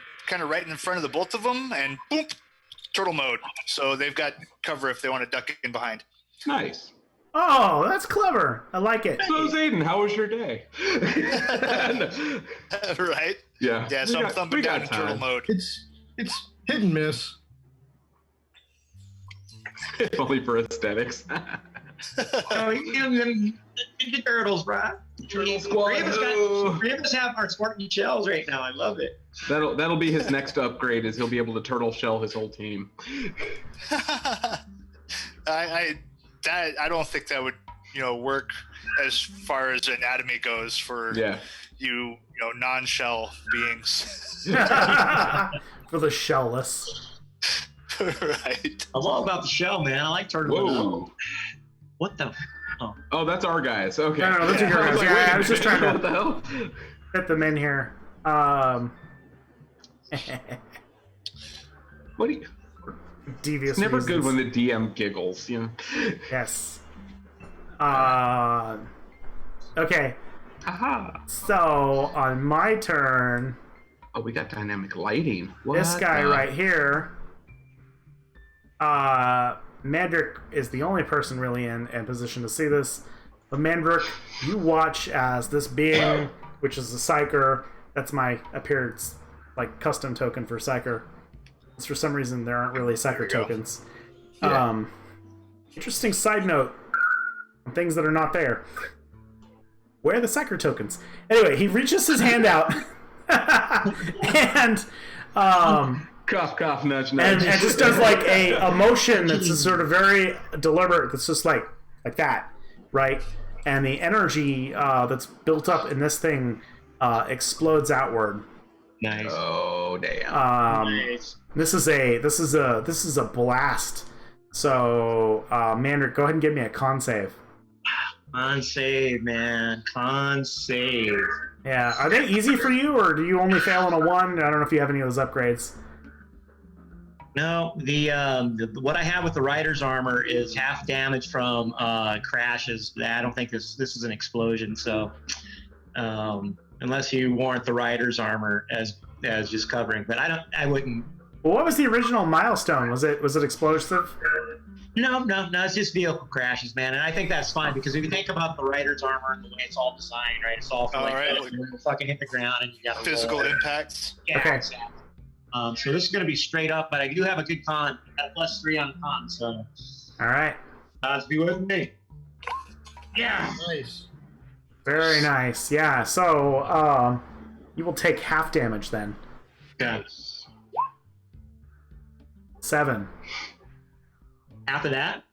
front of the both of them, and boom, turtle mode. So they've got cover if they want to duck in behind. Nice. Oh, that's clever. I like it. So, Zayden, how was your day? Right? Yeah. Yeah. So I'm thumbing we got down in turtle time. mode. It's hit and miss. Only for aesthetics. Oh, you Ninja Turtles, bro. Turtle Squad. Three of us have our Spartan shells right now. I love it. That'll be his next upgrade. Is he'll be able to turtle shell his whole team. I don't think that would work as far as anatomy goes for you non-shell beings. For the shellless. Right. I'm all about the shell, man. I like turtles. Whoa. What the? Oh, that's our guys. Okay. No, those are your guys. like, Yeah, wait I was just trying what to the hell? get them in here. What do you? Devious It's never good reasons. when the DM giggles. Yes. Okay. Aha. So on my turn, Oh, we got dynamic lighting. this What guy the- right here. Mandrick is the only person really in position to see this. But Mandrick, you watch as this being, which is a psyker, That's my appearance, like, custom token for Psyker. For some reason, there aren't really Psyker tokens. Yeah. Interesting side note on things that are not there. Where are the Psyker tokens? Anyway, he reaches his hand out and Cough, cough, nudge, nudge. and just does like a motion that's just sort of very deliberate. That's just like that, right? And the energy that's built up in this thing explodes outward. Nice. Oh damn! Nice. This is a blast. So, Mandrake, go ahead and give me a con save. Con save, man. Con save. Yeah, are they easy for you, or do you only fail on a 1? I don't know if you have any of those upgrades. No, the what I have with the rider's armor is half damage from crashes. I don't think this is an explosion. So, unless you warrant the rider's armor as just covering, but I wouldn't. Well, what was the original milestone? Was it explosive? No, it's just vehicle crashes, man. And I think that's fine because if you think about the rider's armor and the way it's all designed, right? It's all for you fucking hit the ground and you got Physical impacts. Yeah, Okay. exactly. So this is going to be straight up, but I do have a good con, at +3 on con, so All right. odds be with me. Yeah. Nice. Very nice. Yeah. So, you will take half damage then. Okay. 7. After that,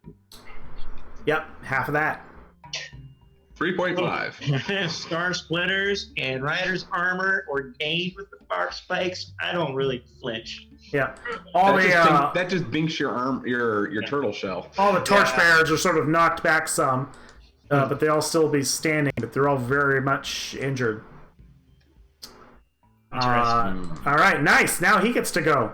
Yep, half of that. 3.5. star splinters and rider's armor ordained with the spark spikes. I don't really flinch. Yeah. All That just binks your arm, your turtle shell. all the torchbearers are sort of knocked back some, but they all still be standing. But they're all very much injured. All right, nice. Now he gets to go.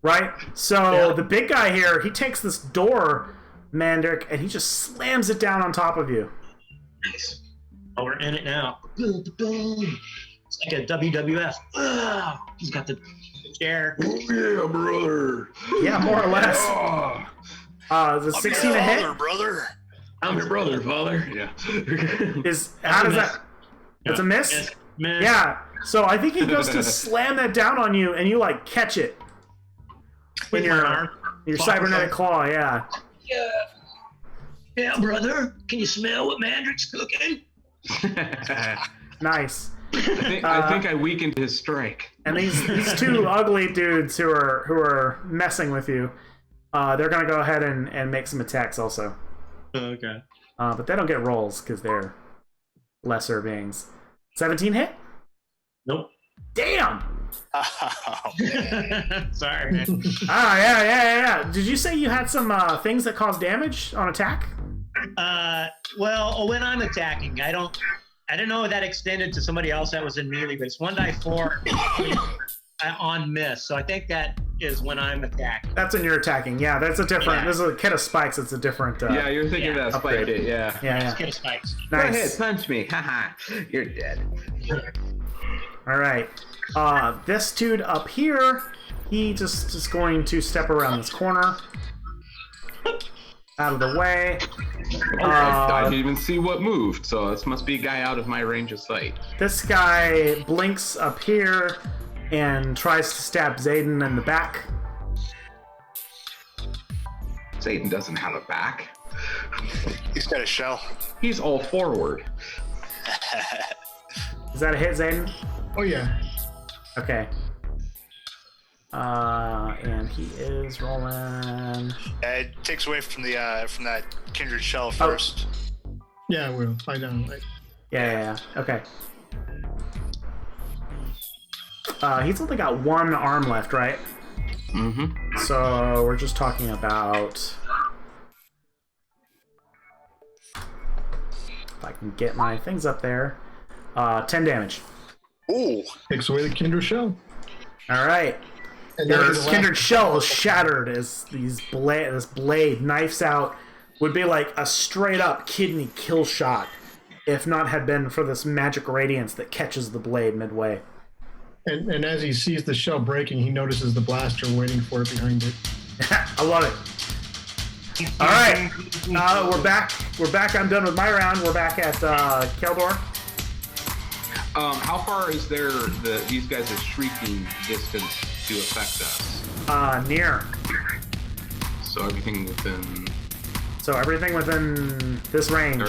Right. So the big guy here, he takes this door, Mandrake, and he just slams it down on top of you. Nice. Oh, we're in it now. Boom, boom. It's like a WWF. He's got the chair. Oh, yeah, brother. Yeah, more or less. Oh, Is it 16 to hit? Brother. I'm your brother, father. Yeah. How does that? It's a miss. Miss. Yeah. So I think he goes to slam that down on you, and you like catch it With in my arm. your cybernetic claw. Yeah. Yeah, brother. Can you smell what Mandrake's cooking? Nice. I think I weakened his strike. And these two ugly dudes who are messing with you, they're gonna go ahead and make some attacks also. Okay. But they don't get rolls because they're lesser beings. 17 hit? Nope. Damn! Oh, man. Sorry, man. Yeah. Did you say you had some things that cause damage on attack? Well, when I'm attacking, I didn't know that extended to somebody else that was in melee, but it's 1d4 on miss. So I think that is when I'm attacking. That's when you're attacking. Yeah, that's a different. Yeah. This is a kit of spikes. It's a different. Yeah, you're thinking yeah. that spike Upgrade. it. Yeah. Yeah. Get a spikes. Go ahead, Nice. punch me. Haha. You're dead. All right. This dude up here, he just is going to step around this corner. Out of the way. I didn't even see what moved, so this must be a guy out of my range of sight. This guy blinks up here and tries to stab Zayden in the back. Satan doesn't have a back. He's got a shell. He's all forward. Is that a hit, Zayden? Oh yeah. Okay. And he is rolling. It takes away from that kindred shell first. Yeah, we'll find out. Right. Yeah. Okay. He's only got one arm left, right? Mm-hmm. So we're just talking about. If I can get my things up there. 10 damage. Ooh. Takes away the kindred shell. All right. And Your then the last- kindred shell is shattered as this blade knifes out. Would be like a straight up kidney kill shot if not had been for this magic radiance that catches the blade midway. And as he sees the shell breaking, he notices the blaster waiting for it behind it. I love it. All right, we're back. I'm done with my round. We're back at Keldor. How far is these guys' shrieking distance to affect us? Near. So everything within. So everything within this range.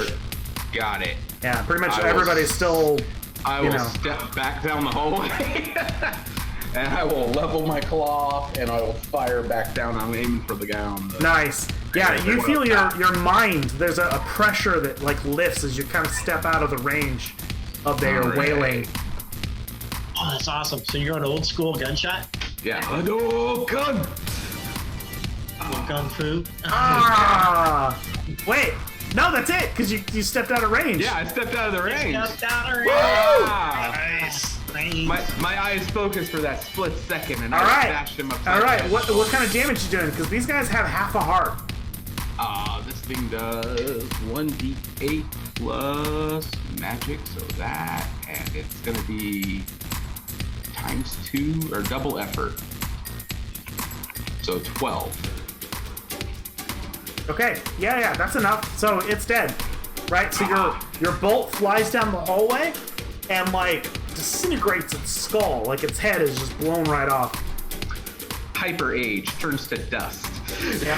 Got it. Yeah, pretty much everybody's still. I will step back down the hallway, and I will level my claw, and I will fire back down. I'm aiming for the guy on the. Nice. Yeah, you feel your mind. There's a pressure that like lifts as you kind of step out of the range of their wailing. Oh, that's awesome. So you're an old school gunshot? Yeah. Oh, gun. Kung fu? Wait. No, that's it, because you stepped out of range. Yeah, I stepped out of the range. Stepped out of range. Nice. My eyes focused for that split second, and All I right. bashed him up. All right. What kind of damage you doing? Because these guys have half a heart. This thing does 1d8 plus magic, so that, and it's gonna be ×2 or double effort. So 12. Okay. Yeah, that's enough. So it's dead, right? So your bolt flies down the hallway, and like disintegrates its skull. Like its head is just blown right off. Hyper age turns to dust. Yeah.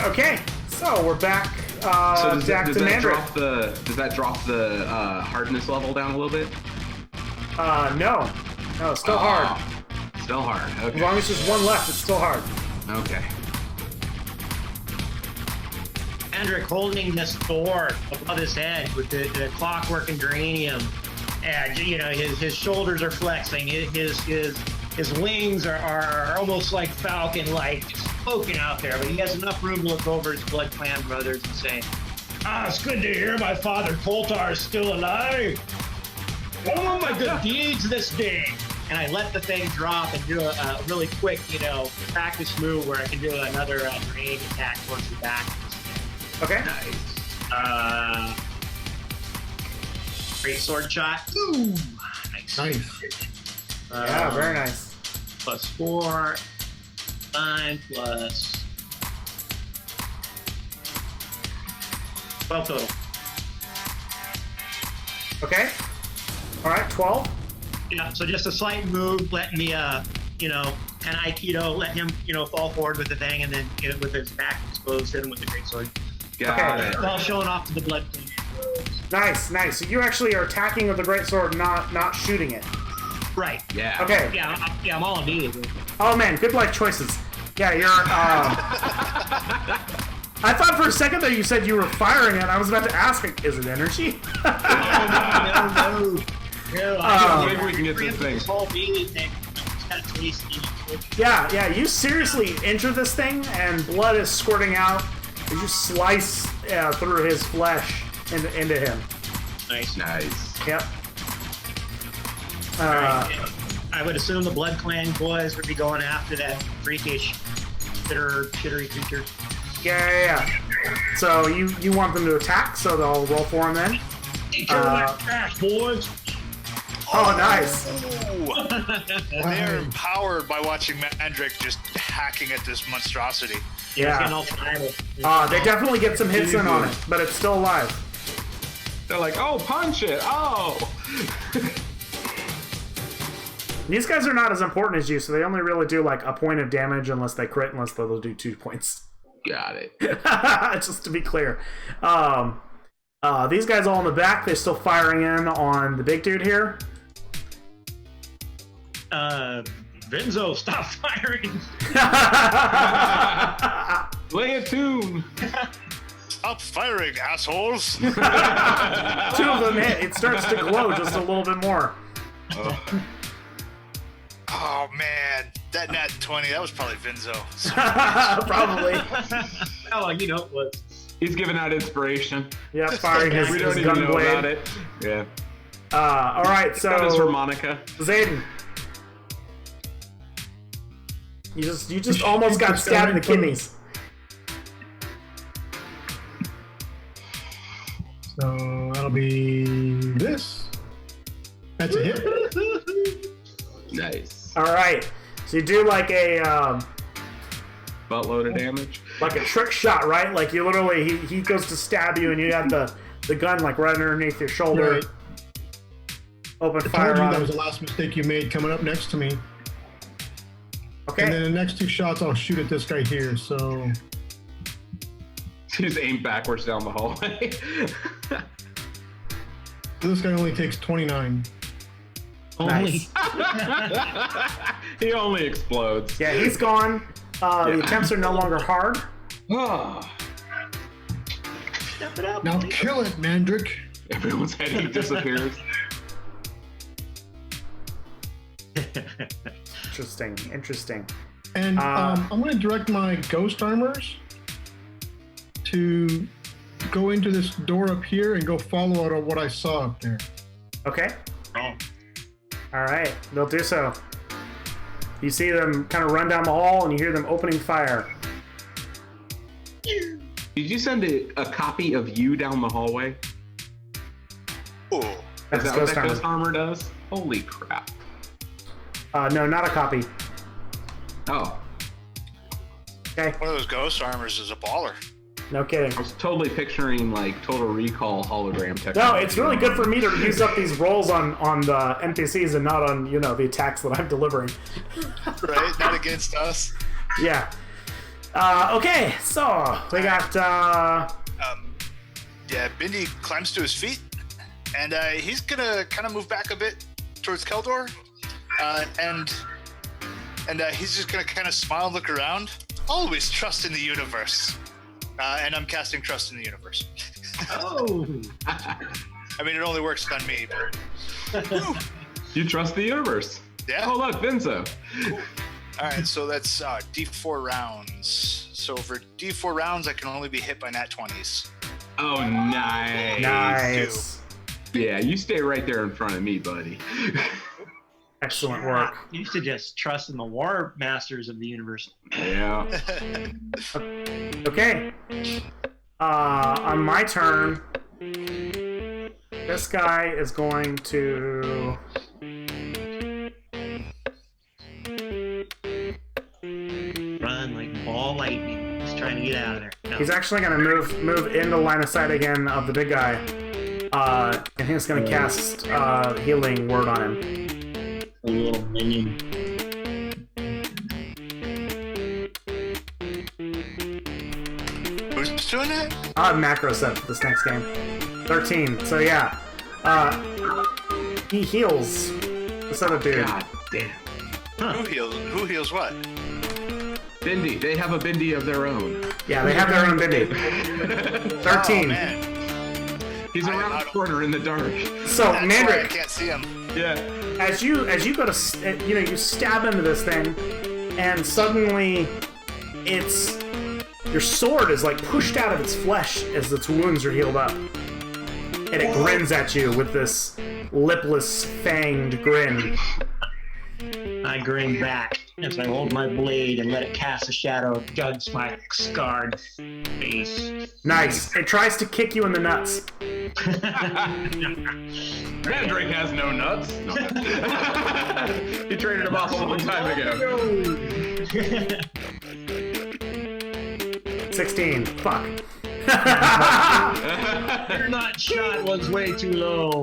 Okay, so we're back. So does back to that Mandarin. drop the hardness level down a little bit? No, it's still hard. Still hard. Okay. As long as there's one left, it's still hard. Okay. Hendrik holding this sword above his head with the clockwork and geranium, and you know his shoulders are flexing. His wings are almost like falcon-like, just poking out there. But he has enough room to look over his blood clan brothers and say, it's good to hear my father Koltar is still alive. All my good deeds this day." And I let the thing drop and do a really quick, practice move where I can do another grenade attack towards the back. Okay. Nice. Great sword shot. Ooh, Nice. Yeah, very nice. +4, 9 plus 12 total. Okay. All right, 12. Yeah, so just a slight move, letting me, kind of Aikido, let him, fall forward with the thing, and then with his back exposed, hit him with the great sword. Got it. It's all showing off to the blood. Nice. So you actually are attacking with the greatsword, not shooting it. Right. Yeah. Okay. Yeah, I'm all immediate. Oh man, good life choices. Yeah, you're. I thought for a second that you said you were firing it. I was about to ask, is it energy? No. Maybe we can get this thing. Whole beanie thing. It's got a tasty. Yeah. You seriously injure this thing, and blood is squirting out as you slice through his flesh into him. Nice. Yep. I would assume the Blood Clan boys would be going after that freakish, shittery creature. Yeah. So you want them to attack, so they'll roll for him then. Eat your trash, boys. Oh, nice. They're empowered by watching Mandrick just hacking at this monstrosity. Yeah. They definitely get some hits in on it, but it's still alive. They're like, oh, punch it. Oh. These guys are not as important as you, so they only really do like a point of damage unless they crit, unless they'll do 2 points. Got it. Just to be clear. These guys all in the back, they're still firing in on the big dude here. Vinzo, stop firing. Play a tune. Stop firing, assholes. 2 of them hit. It starts to glow just a little bit more. Oh man, that nat 20, that was probably Vinzo. Probably. It was. He's giving out inspiration. Yeah, firing his, We his don't gun even know blade. about it. Yeah. All right, That is so harmonica. Zayden, you just almost got stabbed in the kidneys. So that'll be this. That's a hit. Nice. All right, so you do like a Buttload of damage. like a trick shot, right? Like you literally he goes to stab you, and you have the the gun like right underneath your shoulder. Right. Open I fire told you on that was him. the last mistake you made coming up next to me. Okay. And then the next 2 shots, I'll shoot at this guy here. So Just aim backwards down the hallway. this guy only takes 29. Nice. He only explodes. Yeah, he's gone. The attempts are no longer hard. Oh, Step it up. Now kill it, Mandrick. everyone's headache disappears. Interesting. And I'm going to direct my ghost armors to go into this door up here and go follow out of what I saw up there. Okay. Oh. All right, they'll do so. You see them kind of run down the hall, and you hear them opening fire. Did you send a copy of you down the hallway? Ooh. Is That's that what ghost that armor. ghost armor does? Holy crap. No, not a copy. Oh, Okay, One of those ghost armors is a baller. no kidding. I was totally picturing like Total Recall hologram technology. No, it's really good for me to use up these rolls on the NPCs and not on, you know, the attacks that I'm delivering. Right? Not against us. Yeah. Okay, so we got Yeah, Bindi climbs to his feet, and he's gonna kind of move back a bit towards Keldor, and he's just gonna kind of smile and look around. Always trust in the universe. And I'm casting Trust in the Universe. Oh. I mean, it only works on me, but You trust the universe. yeah. Oh look, Vinzo. All right, so that's D4 rounds. So for D4 rounds, I can only be hit by nat 20s. Oh, nice. nice. Yeah, you stay right there in front of me, buddy. Excellent work. You used to just trust in the war masters of the universe. Yeah. Okay. On my turn, this guy is going to Run like ball lightning. He's trying to get out of there. No. He's actually going to move into line of sight again of the big guy. And he's going to cast healing word on him. A little minion. Who's doing it? I'll have macro set for this next game. 13. So yeah. He heals this other dude. God damn. Who heals what? Bindi. They have a Bindi of their own. Yeah, they have their own bindi. 13. Oh, man. He's I am around the out of- corner in the dark. So That's why I Mandrick, can't see him. Yeah. as you go to you stab into this thing, and suddenly it's your sword is like pushed out of its flesh as its wounds are healed up, and it grins at you with this lipless, fanged grin. I grin back as I hold my blade and let it cast a shadow against my scarred face. Nice. It tries to kick you in the nuts. Mandrake has no nuts. No. He traded him off a long time ago. 16. Fuck. Your nut shot was way too low.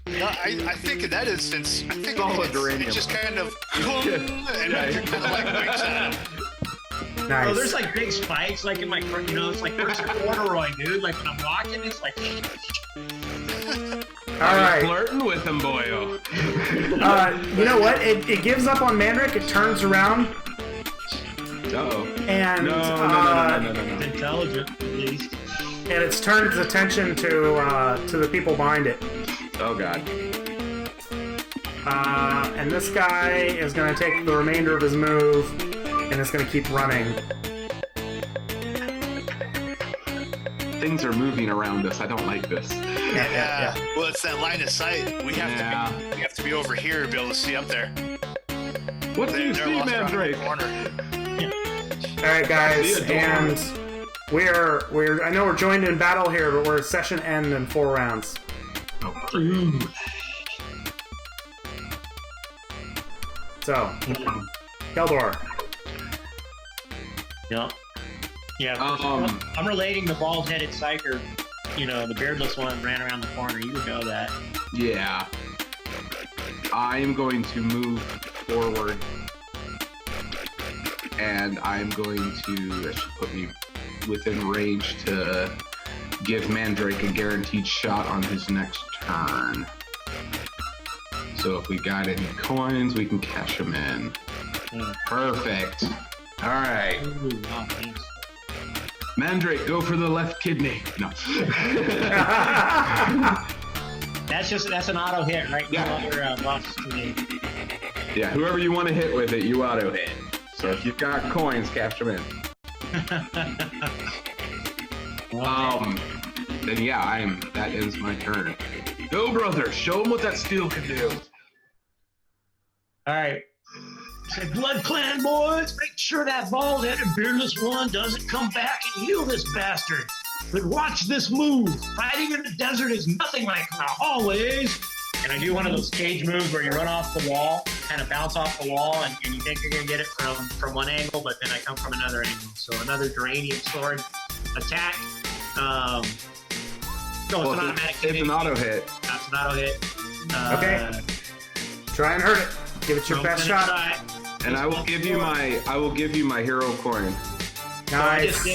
No, I think in that instance, I think all it uranium. just kind of and Patrick kind of like winks at him. Nice. Oh, there's like big spikes, like in my, it's like where's your corduroy, dude? Like when I'm walking, it's like. All right. Flirting with him, boyo. You know what? It gives up on Mandrick. It turns around Uh-oh. and No. It's intelligent, at least. and it's turned its attention to the people behind it. Oh, God. And this guy is going to take the remainder of his move and is going to keep running. Things are moving around us. I don't like this. Yeah. Well, it's that line of sight. We have we have to be over here to be able to see up there. What do you They're see, lost around the Mandrake? corner. All right, guys, See ya, and we're I know we're joined in battle here, but we're session end in 4 rounds. So, Keldor. Yep. Yeah. Um, I'm relating the bald-headed psyker the beardless one ran around the corner. You would know that. Yeah. I'm going to move forward. And I'm going to, that should put me within range to give Mandrake a guaranteed shot on his next turn. So if we got any coins, we can cash them in. Perfect. All right. Ooh, wow, thanks. Mandrake, go for the left kidney. No. That's an auto hit, right? Yeah. No other buffs to me. Yeah, whoever you want to hit with it, you auto hit. So if you've got coins, cash them in. Then yeah, that ends my turn. Go, brother, show them what that steel can do. All right. Say, Blood Clan boys, make sure that bald-headed beardless one doesn't come back and heal this bastard. But watch this move. Fighting in the desert is nothing like the hallways. And I do one of those cage moves where you run off the wall, kind of bounce off the wall, and you think you're going to get it from one angle, but then I come from another angle. So another Duranium sword attack. No, it's an automatic hit. It's an auto hit. That's an auto hit. Okay. Try and hurt it. Give it your best shot. Try. And I will give you my hero coin. Nice.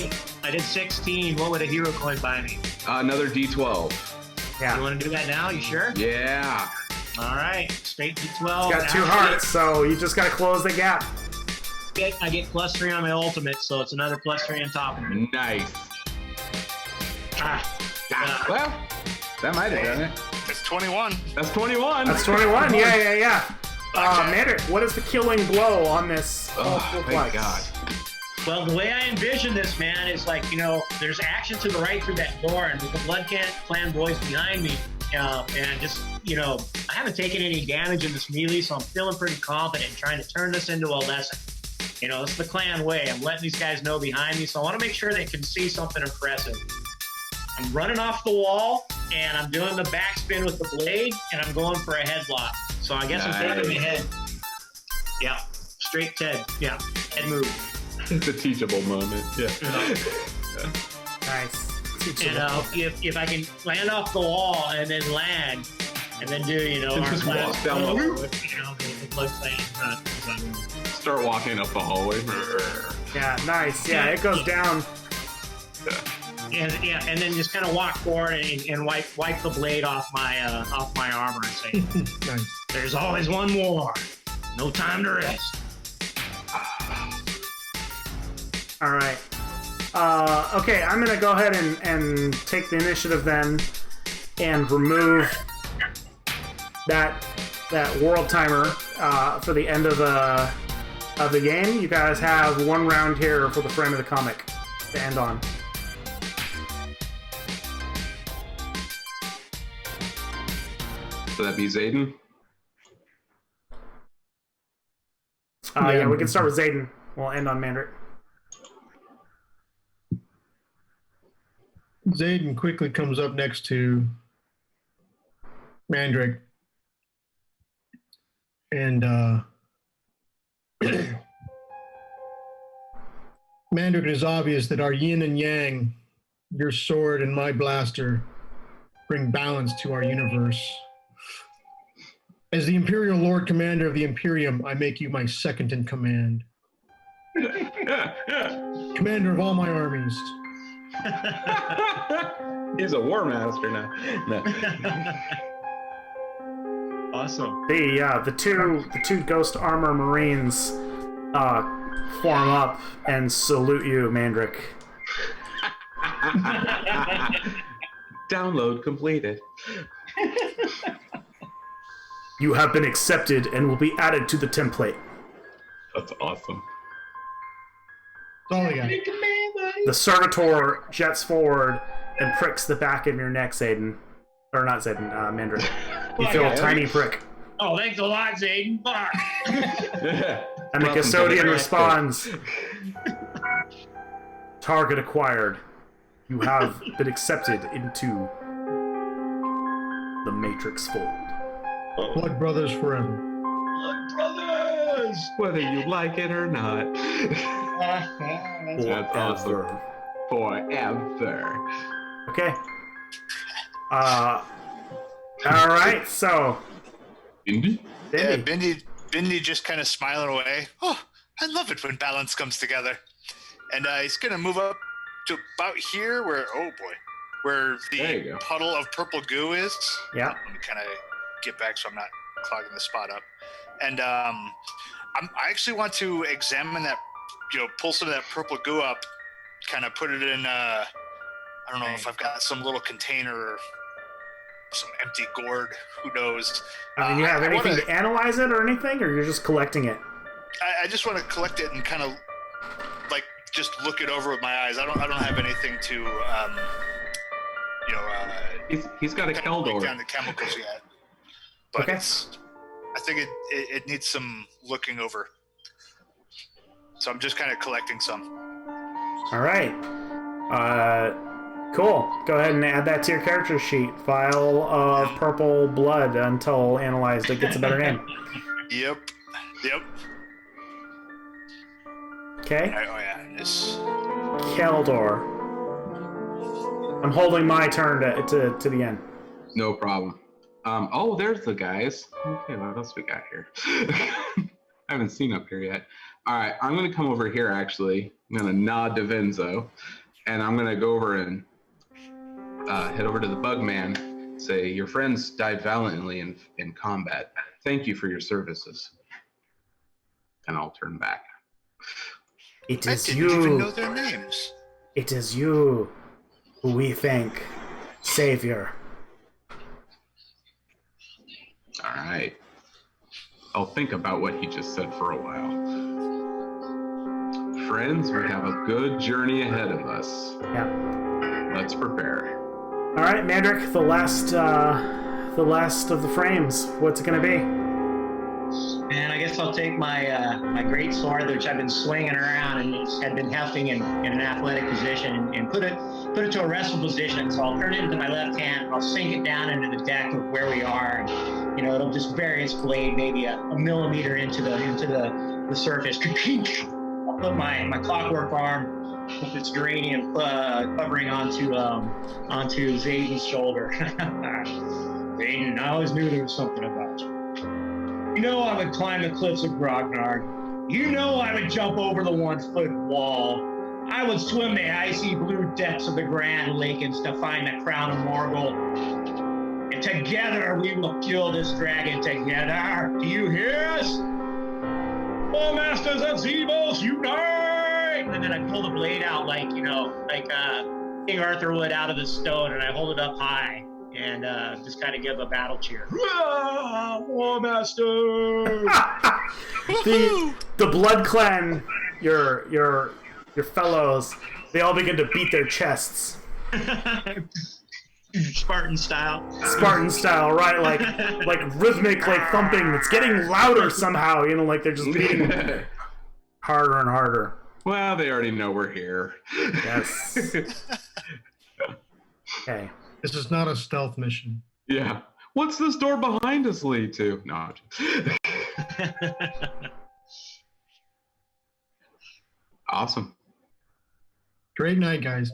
I did 16. What would a hero coin buy me? Another D12. Yeah. You want to do that now? You sure? Yeah. All right. Straight D12. Got 2 hearts, so you just got to close the gap. I get +3 on my ultimate, so it's another +3 on top of it. Nice. Ah. Well, that might have done it. It's 21. That's 21. That's 21. Yeah. Mandarin, what is the killing blow on this? Oh, thank God. Well, the way I envision this, man, is like, there's action to the right through that door, and with the Blood Clan boys behind me, and just, I haven't taken any damage in this melee, so I'm feeling pretty confident in trying to turn this into a lesson. It's the clan way. I'm letting these guys know behind me, so I want to make sure they can see something impressive. I'm running off the wall, and I'm doing the backspin with the blade, and I'm going for a headlock. So I guess I'm taking the head. Yeah, straight Ted. Yeah, head move. It's a teachable moment. Yeah. Nice. And if I can land off the wall and then land, and then do, just walk down the it looks like Start walking up the hallway. Yeah, nice. Yeah, it goes down. And then just kind of walk forward and wipe the blade off my armor and say, Nice. "There's always one more. No time to rest." All right. Okay, I'm going to go ahead and take the initiative then and remove that world timer for the end of the game. You guys have 1 round here for the frame of the comic to end on. So that be Zayden? Yeah, we can start with Zayden. We'll end on Mandarin. Zayden quickly comes up next to Mandrake. And Mandrake, it is obvious that our yin and yang, your sword and my blaster, bring balance to our universe. As the Imperial Lord Commander of the Imperium, I make you my second in command. Commander of all my armies. He's a war master now. No. Awesome. The two Ghost Armor Marines form up and salute you, Mandrake. Download completed. You have been accepted and will be added to the template. That's awesome. That's all I got. The Servitor jets forward and pricks the back of your neck, Zayden. Or not Zayden, Mandarin. You feel a tiny prick. Oh, thanks a lot, Zayden. Fuck. And the custodian responds, "Target acquired. You have been accepted into the Matrix fold." Blood brothers forever. Blood brothers. Whether you like it or not. That's awesome. Forever. Okay. All right, so Indy? Yeah, Bindi. Bindi just kind of smiling away. Oh, I love it when balance comes together. And he's gonna move up to about here, where where There you the go. puddle of purple goo is. Yeah. Let me kind of get back so I'm not clogging the spot up. And I actually want to examine that, pull some of that purple goo up, kind of put it in. I don't know if I've got some little container or some empty gourd. Who knows? I mean, you have I anything wanna- to analyze it or anything, or you're just collecting it? I just want to collect it and kind of like just look it over with my eyes. I don't have anything to He's got a kind of break Keldor. down the chemicals yet. But Okay. I think it needs some looking over. So I'm just kind of collecting some. All right. Cool. Go ahead and add that to your character sheet. Vial of purple blood until analyzed. It gets a better name. Yep. Okay. Oh yeah, this. Keldor. I'm holding my turn to the end. No problem. Oh, there's the guys. Okay, what else we got here? I haven't seen up here yet. All right, I'm going to come over here, actually. I'm going to nod to Vinzo, and I'm going to go over and head over to the Bugman. Say, your friends died valiantly in combat. Thank you for your services. And I'll turn back. It I is didn't even you. know their names. It is you who we thank, Savior. All right. I'll think about what he just said for a while. Friends, we have a good journey ahead of us. Yeah. Let's prepare. All right, Mandrick, the last of the frames. What's it gonna be? And I guess I'll take my my great sword, which I've been swinging around and had been hefting in an athletic position, and put it to a restful position. So I'll turn it into my left hand, and I'll sink it down into the deck of where we are. And, it'll just bury its blade maybe a millimeter into the surface. I'll put my clockwork arm with its geranium covering onto Zayden's shoulder. Zayden, I always knew there was something about you. You know I would climb the cliffs of Grognard. You know I would jump over the 1-foot wall. I would swim the icy blue depths of the Grand Lakens to find the crown of Morgul. And together we will kill this dragon together. Do you hear us? Oh, masters of Zevos, unite! And then I pull the blade out like King Arthur would out of the stone, and I hold it up high. And just kind of give a battle cheer. War Master! the Blood Clan, your fellows, they all begin to beat their chests. Spartan style. Spartan style, right? Like rhythmic, like thumping. It's getting louder somehow. Like they're just beating harder and harder. Well, they already know we're here. Yes. Okay. This is not a stealth mission. Yeah. What's this door behind us lead to? No. Awesome. Great night, guys.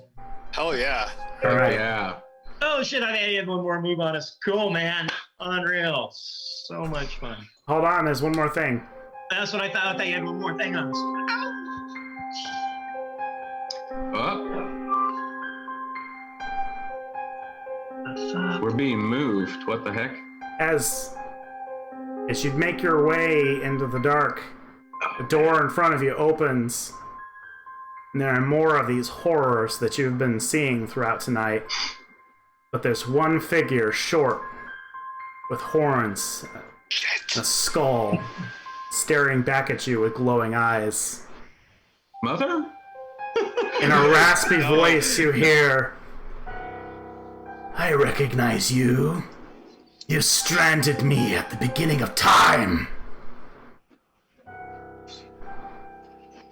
Hell yeah. All right. Yeah. Oh shit, I had one more move on us. Cool, man. Unreal. So much fun. Hold on, there's one more thing. That's what I thought. I thought you had one more thing on us. We're being moved. What the heck? As you'd make your way into the dark, the door in front of you opens, and there are more of these horrors that you've been seeing throughout tonight. But there's one figure, short, with horns, a skull, staring back at you with glowing eyes. Mother? In a raspy voice, you hear, "I recognize you. You stranded me at the beginning of time.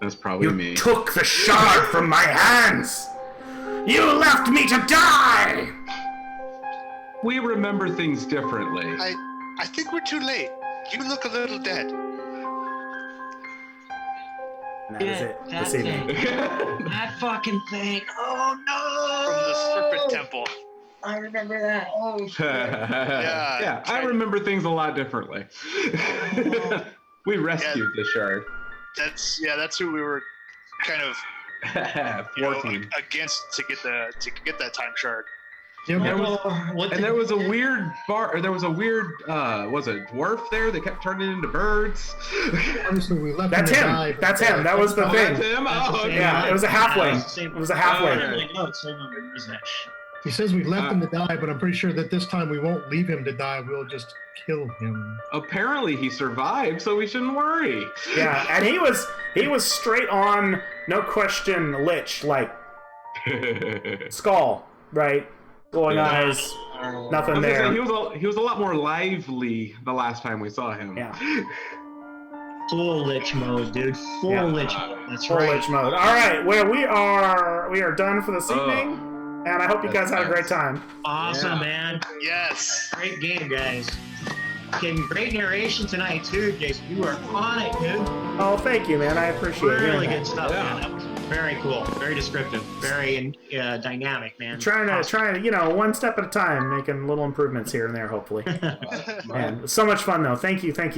That's probably You me. took the shard from my hands. You left me to die." We remember things differently. I think we're too late. You look a little dead. And that is it That's this evening. That fucking thing. Oh no! From the Serpent Temple. I remember that. Oh, shit. Yeah, I remember things a lot differently. We rescued the shard. That's who we were kind of 14. against to get that time shard. Yep. There was a weird was it dwarf there that kept turning into birds? Honestly, we left That's him. to him. die, but, That's him. That was the That's thing. him? That's the Oh, same okay. Yeah, it was a halfling. It was a halfling. He says we left him to die, but I'm pretty sure that this time we won't leave him to die. We'll just kill him. Apparently he survived, so we shouldn't worry. Yeah, and he was straight on, no question, lich, like skull, right? Glowing eyes, nothing there. He was a lot more lively the last time we saw him. Yeah. Full lich mode, dude. Full lich mode. That's Full right. lich mode. All right, well we are done for this evening, and I hope you guys had a great time. Awesome, man. Yes. Great game, guys. Okay, great narration tonight too, Jason. You were on it, dude. Oh, thank you, man. I appreciate it. Really good stuff, Yeah. man. That was very cool, very descriptive, very dynamic, man. Trying to, one step at a time, making little improvements here and there, hopefully. Man, so much fun though. Thank you so much.